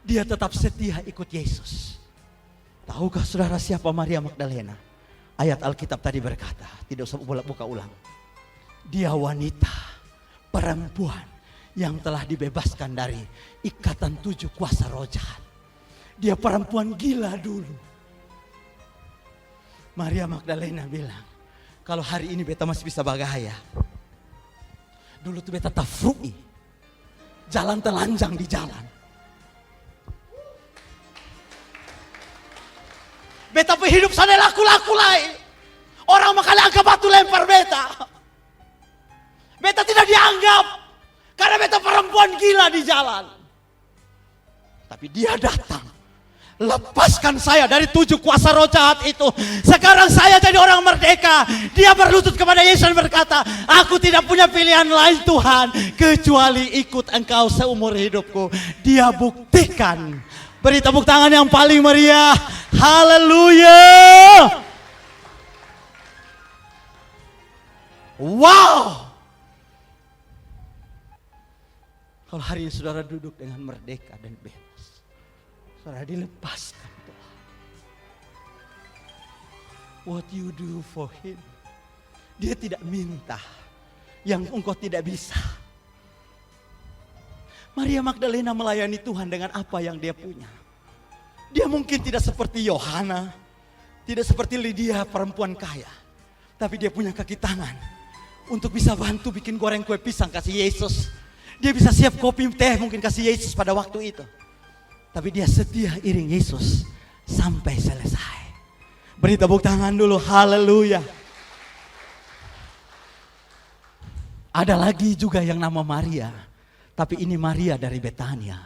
Dia tetap setia ikut Yesus. Tahukah saudara siapa Maria Magdalena? Ayat Alkitab tadi berkata, tidak usah buka ulang. Dia wanita, perempuan yang telah dibebaskan dari ikatan 7 kuasa roh jahat. Dia perempuan gila dulu. Maria Magdalena bilang, kalau hari ini beta masih bisa bagaya. Dulu tuh beta tafrui, jalan telanjang di jalan. Beta hidup sana laku-laku lain. Orang makanya angkat batu lempar beta. Beta tidak dianggap. Karena beta perempuan gila di jalan. Tapi dia datang. Lepaskan saya dari 7 kuasa roh jahat itu. Sekarang saya jadi orang merdeka. Dia berlutut kepada Yesus dan berkata, aku tidak punya pilihan lain Tuhan. Kecuali ikut Engkau seumur hidupku. Dia buktikan. Beri tepuk tangan yang paling meriah. Haleluya. Wow. Kalau hari ini saudara duduk dengan merdeka dan bebas, saudara dilepaskan Tuhan. What you do for him. Dia tidak minta yang engkau tidak bisa. Maria Magdalena melayani Tuhan dengan apa yang dia punya. Dia mungkin tidak seperti Yohana, tidak seperti Lydia perempuan kaya. Tapi dia punya kaki tangan untuk bisa bantu bikin goreng kue pisang kasih Yesus. Dia bisa siap kopi teh mungkin kasih Yesus pada waktu itu. Tapi dia setia iring Yesus sampai selesai. Beri tepuk tangan dulu, haleluya. Ada lagi juga yang nama Maria. Tapi ini Maria dari Betania.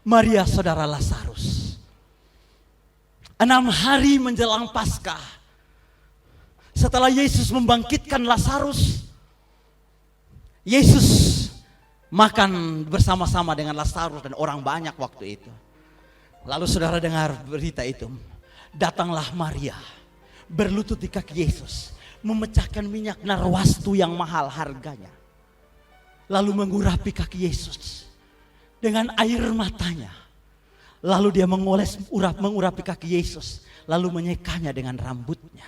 Maria saudara Lazarus. 6 hari menjelang Paskah. Setelah Yesus membangkitkan Lazarus. Yesus makan bersama-sama dengan Lazarus dan orang banyak waktu itu. Lalu saudara dengar berita itu. Datanglah Maria. Berlutut di kaki Yesus. Memecahkan minyak narwastu yang mahal harganya. Lalu mengurapi kaki Yesus dengan air matanya. Lalu dia mengurapi kaki Yesus. Lalu menyekanya dengan rambutnya.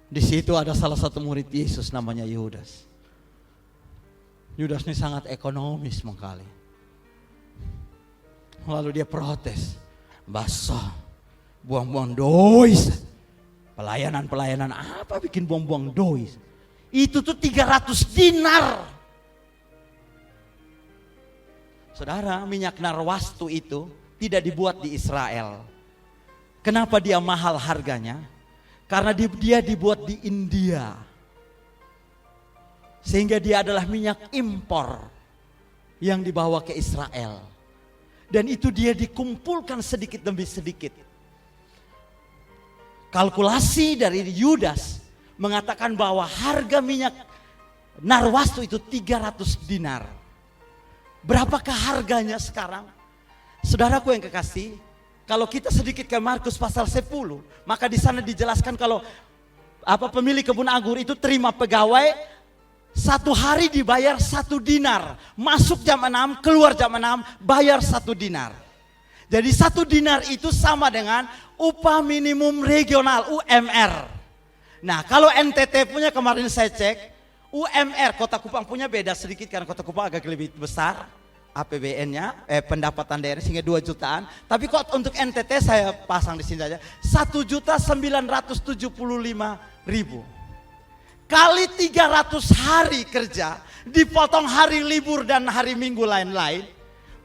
Di situ ada salah satu murid Yesus namanya Yudas. Yudas ini sangat ekonomis sekali. Lalu dia protes. Basah, buang-buang dois. Pelayanan apa bikin buang-buang doi? Itu tuh 300 dinar. Saudara, minyak narwastu itu tidak dibuat di Israel. Kenapa dia mahal harganya? Karena dia dibuat di India. Sehingga dia adalah minyak impor yang dibawa ke Israel. Dan itu dia dikumpulkan sedikit demi sedikit. Kalkulasi dari Yudas mengatakan bahwa harga minyak narwastu itu 300 dinar. Berapakah harganya sekarang? Saudaraku yang kekasih, kalau kita sedikit ke Markus pasal 10, maka di sana dijelaskan kalau pemilik kebun anggur itu terima pegawai 1 hari dibayar 1 dinar. Masuk jam 6, keluar jam 6, bayar 1 dinar. Jadi 1 dinar itu sama dengan upah minimum regional UMR. Nah kalau NTT punya kemarin saya cek, UMR Kota Kupang punya beda sedikit karena Kota Kupang agak lebih besar APBN-nya, pendapatan daerah sehingga 2 jutaan. Tapi kok untuk NTT saya pasang di sini saja 1.975.000 kali 300 hari kerja dipotong hari libur dan hari minggu lain-lain.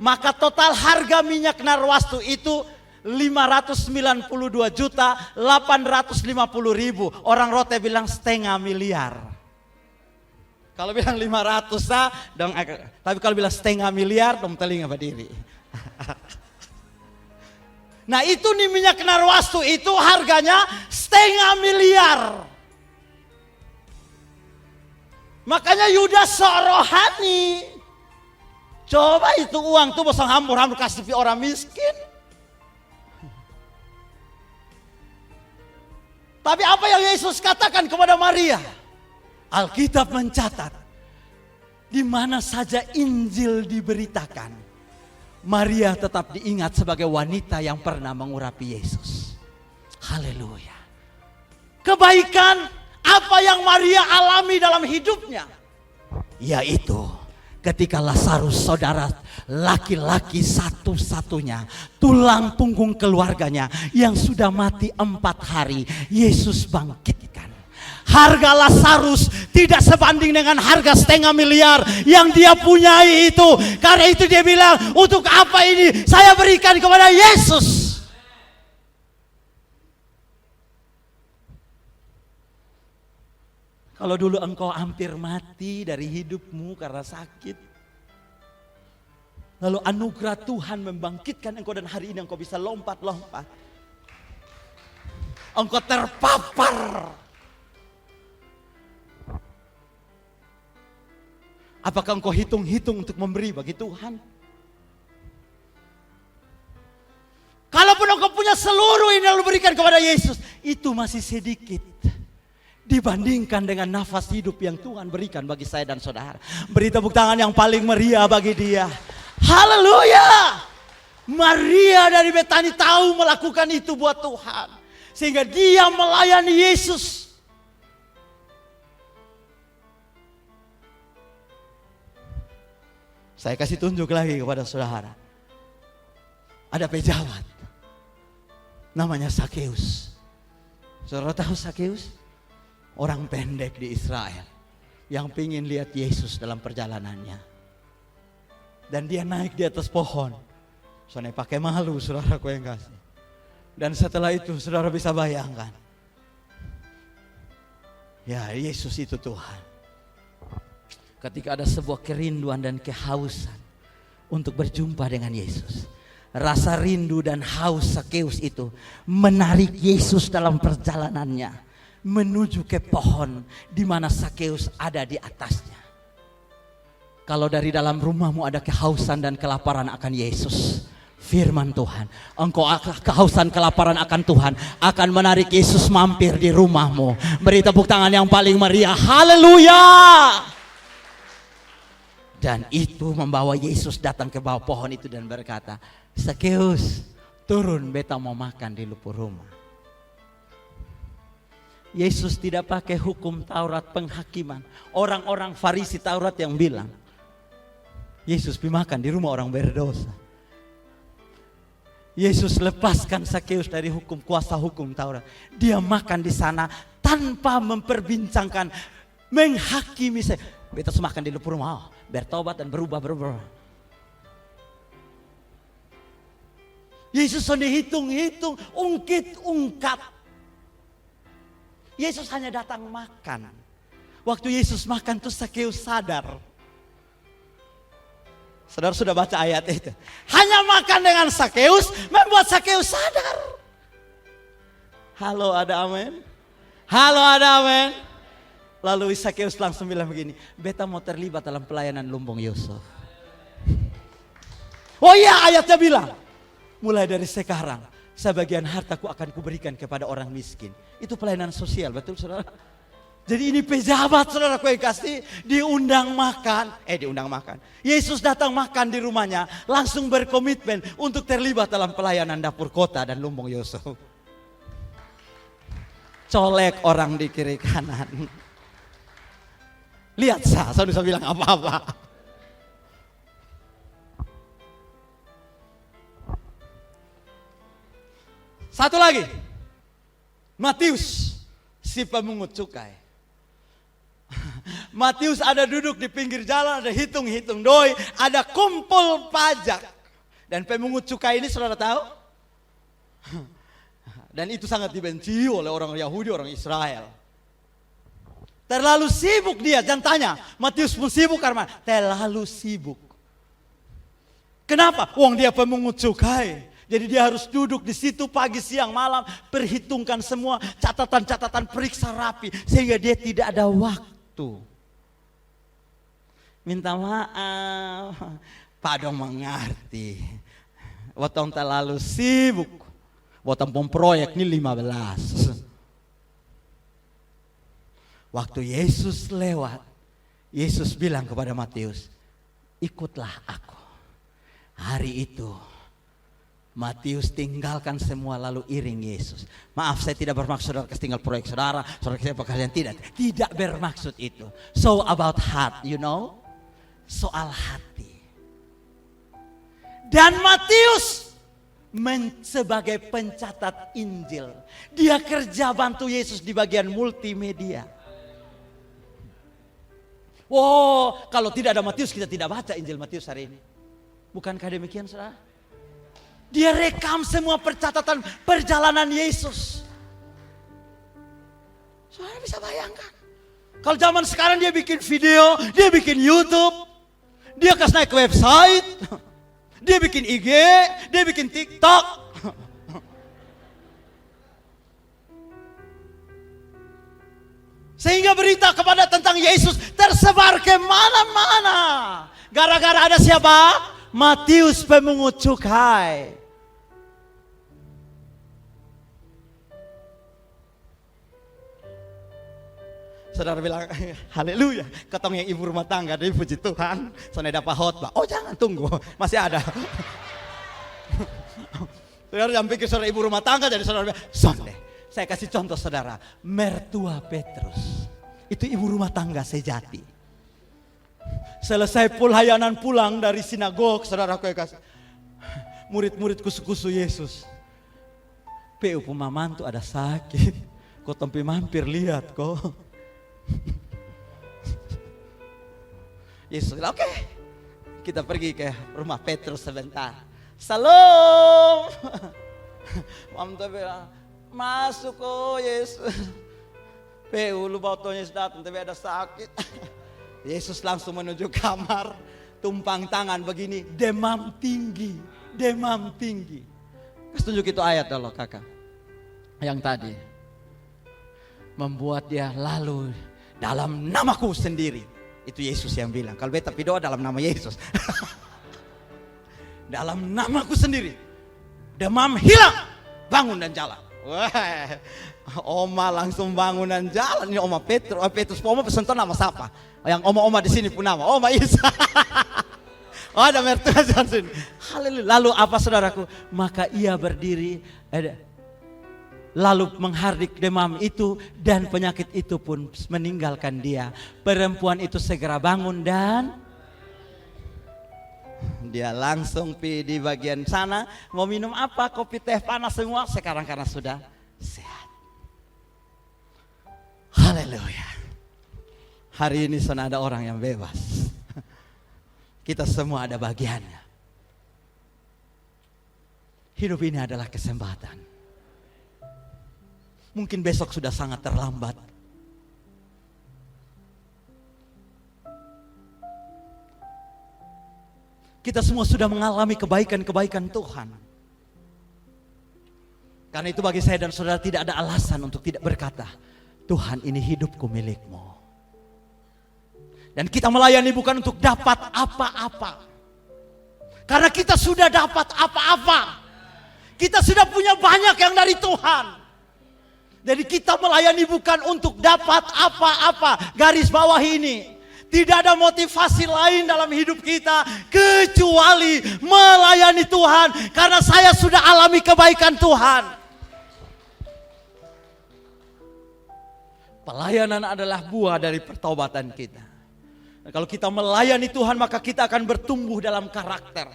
Maka total harga minyak narwastu itu 592.850.000. Orang Rote bilang setengah miliar. Kalau bilang 500 dong, tapi kalau bilang setengah miliar dong telinga berdiri. Nah itu nih minyak narwastu itu harganya setengah miliar. Makanya Yudas rohani. Coba itu uang tuh bosong hambur-hambur kasih orang miskin. Tapi apa yang Yesus katakan kepada Maria? Alkitab mencatat, di mana saja Injil diberitakan, Maria tetap diingat sebagai wanita yang pernah mengurapi Yesus. Haleluya. Kebaikan apa yang Maria alami dalam hidupnya? Yaitu ketika Lazarus saudara laki-laki satu-satunya, tulang punggung keluarganya yang sudah mati 4 hari, Yesus bangkitkan. Harga Lazarus tidak sebanding dengan harga setengah miliar yang dia punyai itu. Karena itu dia bilang, untuk apa ini saya berikan kepada Yesus. Kalau dulu engkau hampir mati dari hidupmu karena sakit, lalu anugerah Tuhan membangkitkan engkau dan hari ini engkau bisa lompat-lompat. Engkau terpapar. Apakah engkau hitung-hitung untuk memberi bagi Tuhan? Kalaupun engkau punya seluruh ini lalu berikan kepada Yesus, itu masih sedikit dibandingkan dengan nafas hidup yang Tuhan berikan bagi saya dan saudara. Beri tepuk tangan yang paling meriah bagi dia. Haleluya! Maria dari Betani tahu melakukan itu buat Tuhan, sehingga dia melayani Yesus. Saya kasih tunjuk lagi kepada saudara. Ada pejabat namanya Sakeus. Saudara tahu Sakeus? Orang pendek di Israel yang pingin lihat Yesus dalam perjalanannya. Dan dia naik di atas pohon. Soalnya pakai malu, saudaraku yang kasih. Dan setelah itu saudara bisa bayangkan. Ya, Yesus itu Tuhan. Ketika ada sebuah kerinduan dan kehausan untuk berjumpa dengan Yesus, rasa rindu dan haus Sakeus itu menarik Yesus dalam perjalanannya menuju ke pohon di mana Sakeus ada di atasnya. Kalau dari dalam rumahmu ada kehausan dan kelaparan akan Yesus, firman Tuhan, engkau kehausan kelaparan akan Tuhan akan menarik Yesus mampir di rumahmu. Beri tepuk tangan yang paling meriah. Haleluya! Dan itu membawa Yesus datang ke bawah pohon itu dan berkata, Sakeus, turun, beta mau makan di lupur rumah. Yesus tidak pakai hukum Taurat penghakiman. Orang-orang Farisi Taurat yang bilang, Yesus pergi makan di rumah orang berdosa. Yesus lepaskan Sakeus dari hukum kuasa hukum Taurat. Dia makan di sana tanpa memperbincangkan, menghakimi saya. Beta makan di lupur rumah, bertobat dan berubah. Yesus hanya hitung-hitung, ungkit-ungkap. Yesus hanya datang makan. Waktu Yesus makan tuh Sakeus sadar. Saudara sudah baca ayat itu. Hanya makan dengan Sakeus membuat Sakeus sadar. Halo, ada amin? Halo, ada amin? Lalu Sakeus langsung bilang begini, beta mau terlibat dalam pelayanan lumbung Yusuf. Oh iya, ayatnya bilang, mulai dari sekarang sebagian hartaku akan kuberikan kepada orang miskin. Itu pelayanan sosial, betul saudara? Jadi ini pejabat saudara yang kasih diundang makan. Yesus datang makan di rumahnya, langsung berkomitmen untuk terlibat dalam pelayanan dapur kota dan lumbung Yusuf. Colek orang di kiri kanan. Lihat saya bisa bilang apa-apa. Satu lagi, Matius, si pemungut cukai. Matius ada duduk di pinggir jalan, ada hitung-hitung doi, ada kumpul pajak. Dan pemungut cukai ini saudara tahu? Dan itu sangat dibenci oleh orang Yahudi, orang Israel. Terlalu sibuk dia, jangan tanya. Matius pun sibuk karena terlalu sibuk. Kenapa? Uang dia pemungut cukai. Jadi dia harus duduk di situ pagi, siang, malam, perhitungkan semua catatan-catatan, periksa rapi sehingga dia tidak ada waktu. Minta maaf, Pak dong mengerti. Watong terlalu sibuk. Watong pom proyek ini 15. Waktu Yesus lewat, Yesus bilang kepada Matius, ikutlah aku. Hari itu, Matius tinggalkan semua lalu iring Yesus. Maaf, saya tidak bermaksud saudara tinggal proyek saudara kasih pekerjaan, tidak bermaksud itu. So about heart, you know, soal hati. Dan Matius sebagai pencatat Injil, dia kerja bantu Yesus di bagian multimedia. Oh, kalau tidak ada Matius kita tidak baca Injil Matius hari ini. Bukankah demikian saudara? Dia rekam semua percatatan perjalanan Yesus. Saudara bisa bayangkan. Kalau zaman sekarang dia bikin video, dia bikin YouTube, dia kasih naik ke website, dia bikin IG, dia bikin TikTok. Sehingga berita kepada tentang Yesus tersebar tersebar ke mana-mana. Gara-gara ada siapa? Matius pemungut cukai. Saudara bilang, haleluya, ketong yang ibu rumah tangga, dari puji Tuhan, soalnya dapat khotbah. Oh jangan, tunggu, masih ada. Saudara jangan pikir saudara ibu rumah tangga, jadi saudara bilang, sonde, saya kasih contoh saudara, mertua Petrus, itu ibu rumah tangga sejati. Selesai pelayanan pulang dari sinagog, saudara aku kasih, murid-murid kusu-kusu Yesus. PU pemamantu ada sakit, kau tempi mampir lihat kok. Yesus bilang, oke, kita pergi ke rumah Petrus sebentar. Salam. Mam tuh bilang, masuk kok Yesus. PU lu bawa Yesus datang tapi ada sakit. Yesus langsung menuju kamar, tumpang tangan begini, demam tinggi, demam tinggi. Kasih tunjuk itu ayat dulu kakak. Yang tadi membuat dia lalu dalam namaku sendiri. Itu Yesus yang bilang. Kalau beta doa dalam nama Yesus. Dalam namaku sendiri. Demam hilang. Bangun dan jalan. Wah, oma langsung bangun dan jalan. Ini oma Petrus. Petrus oma pesenton nama siapa? Yang oma-oma di sini pun nama. Oma Isa. Oh, ada mertua Johnson. Haleluya. Lalu apa saudaraku? Maka ia berdiri. Lalu menghardik demam itu dan penyakit itu pun meninggalkan dia. Perempuan itu segera bangun dan dia langsung pergi di bagian sana. Mau minum apa? Kopi, teh, panas semua. Sekarang karena sudah sehat. Haleluya. Hari ini sana ada orang yang bebas. Kita semua ada bagiannya. Hidup ini adalah kesempatan. Mungkin besok sudah sangat terlambat. Kita semua sudah mengalami kebaikan-kebaikan Tuhan. Karena itu bagi saya dan saudara tidak ada alasan untuk tidak berkata, Tuhan ini hidupku milikmu. Dan kita melayani bukan untuk dapat apa-apa. Karena kita sudah dapat apa-apa. Kita sudah punya banyak yang dari Tuhan. Jadi kita melayani bukan untuk dapat apa-apa. Garis bawah ini. Tidak ada motivasi lain dalam hidup kita. Kecuali melayani Tuhan. Karena saya sudah alami kebaikan Tuhan. Pelayanan adalah buah dari pertobatan kita. Dan kalau kita melayani Tuhan maka kita akan bertumbuh dalam karakter.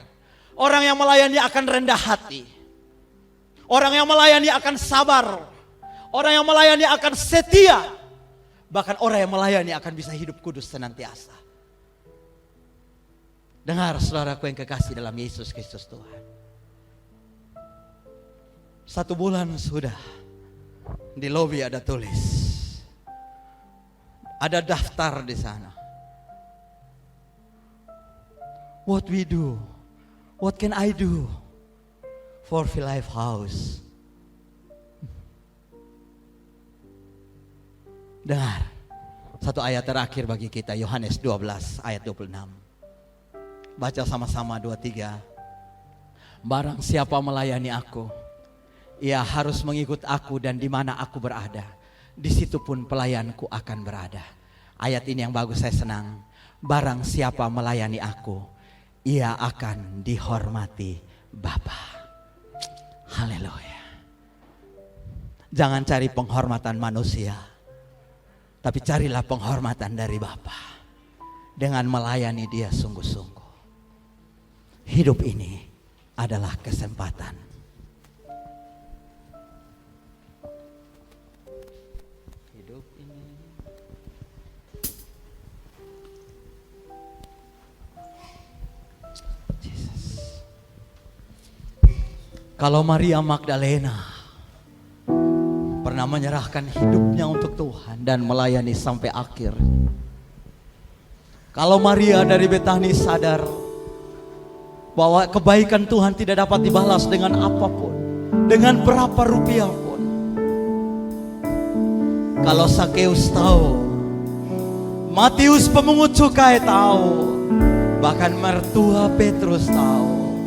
Orang yang melayani akan rendah hati. Orang yang melayani akan sabar. Orang yang melayani akan setia. Bahkan orang yang melayani akan bisa hidup kudus senantiasa. Dengar saudaraku yang kekasih dalam Yesus Kristus Tuhan. 1 bulan sudah. Di lobi ada tulis. Ada daftar di sana. What we do? What can I do for Free Life House? Dengar, satu ayat terakhir bagi kita, Yohanes 12 ayat 26. Baca sama-sama 2-3. Barang siapa melayani aku, ia harus mengikut aku dan di mana aku berada, di situ pun pelayanku akan berada. Ayat ini yang bagus, saya senang. Barang siapa melayani aku, ia akan dihormati Bapa. Haleluya. Jangan cari penghormatan manusia. Tapi carilah penghormatan dari Bapa. Dengan melayani Dia sungguh-sungguh. Hidup ini adalah kesempatan. Hidup ini. Jesus. Kalau Maria Magdalena pernah menyerahkan hidupnya untuk Tuhan dan melayani sampai akhir. Kalau Maria dari Betani sadar bahwa kebaikan Tuhan tidak dapat dibalas dengan apapun, dengan berapa rupiah pun. Kalau Sakeus tahu Matius pemungut cukai tahu, bahkan mertua Petrus tahu,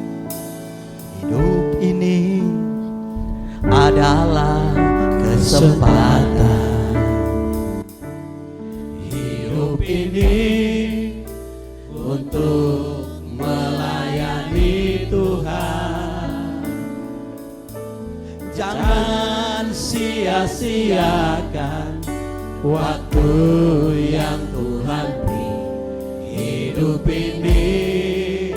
hidup ini adalah kesempatan. Hidup ini untuk melayani Tuhan. Jangan sia-siakan waktu yang Tuhan beri. Hidup ini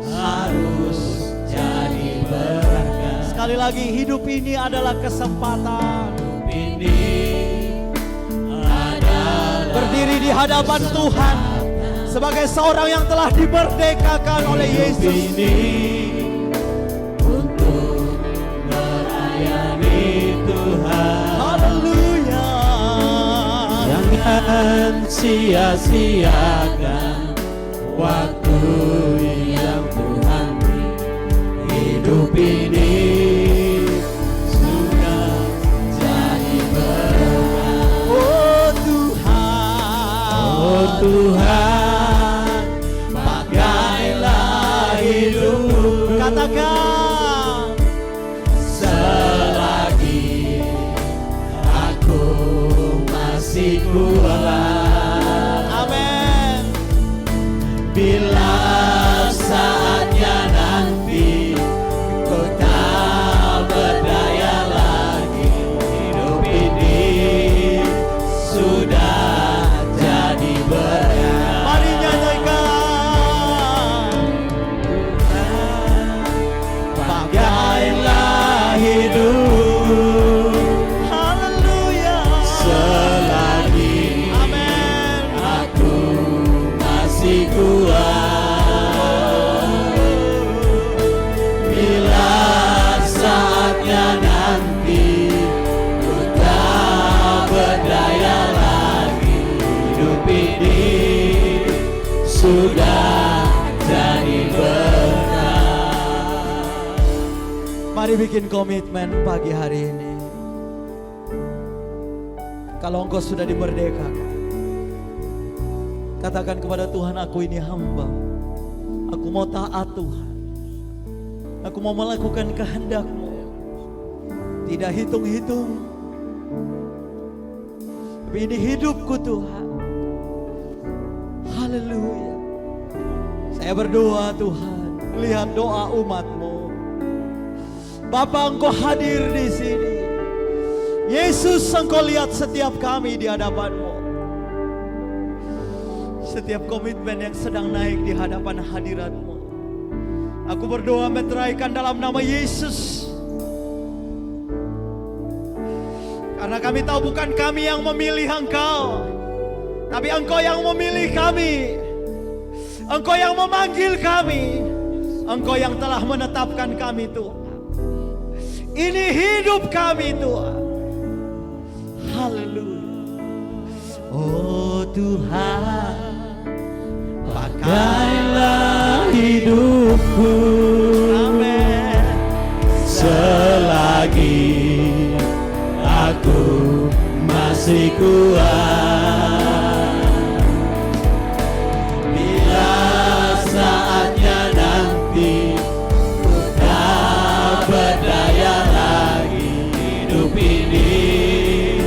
harus jadi berkat. Sekali lagi, hidup ini adalah kesempatan. Hidup ini adalah berdiri di hadapan Tuhan sebagai seorang yang telah dimerdekakan oleh Yesus. Hidup ini untuk melayani Tuhan. Haleluya. Jangan sia-siakan waktu yang Tuhan beri. Hidup ini sudah jadi berkat. Oh Tuhan, oh Tuhan, pakailah hidup. Katakan, selagi aku masih kuat. Amin. Bila saatnya nanti ku tak berdaya lagi, hidup ini sudah jadi berkat. Mari nyanyikan. Tuhan, pakailah hidup. Haleluya. Selagi amin aku masih kuat. Bila saatnya nanti ku tak berdaya lagi, hidup ini sudah jadi berkat. Mari bikin komitmen pagi hari ini. Kalau engkau sudah dimerdekakan, katakan kepada Tuhan, aku ini hamba. Aku mau taat Tuhan. Aku mau melakukan kehendak-Mu. Tidak hitung-hitung. Tapi ini hidupku Tuhan. Haleluya. Saya berdoa Tuhan, lihat doa umat-Mu. Bapa, Engkau hadir di sini. Yesus, Engkau lihat setiap kami di hadapan-Mu. Setiap komitmen yang sedang naik di hadapan hadirat-Mu, aku berdoa meteraikan dalam nama Yesus. Karena kami tahu bukan kami yang memilih Engkau, tapi Engkau yang memilih kami. Engkau yang memanggil kami. Engkau yang telah menetapkan kami Tuhan. Ini hidup kami Tuhan. Haleluya. Oh Tuhan, pakailah hidupku. Amin. Selagi aku masih kuat. Bila saatnya nanti ku tak berdaya lagi, hidup ini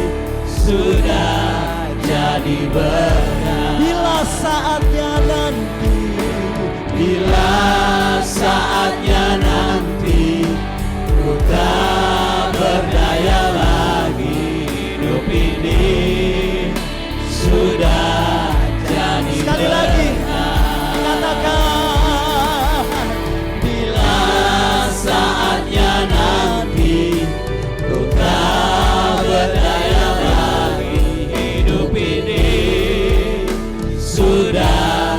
sudah jadi berkat. Bila saatnya nanti, bila saatnya nanti ku tak berdaya lagi, hidup ini sudah jadi sekali berkat. Lagi katakan, bila saatnya nanti ku tak berdaya lagi, hidup ini sudah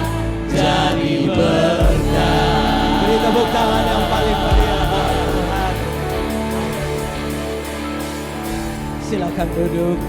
jadi berkat. Beri tepuk tangan yang paling meriah buat Tuhan. Silakan duduk.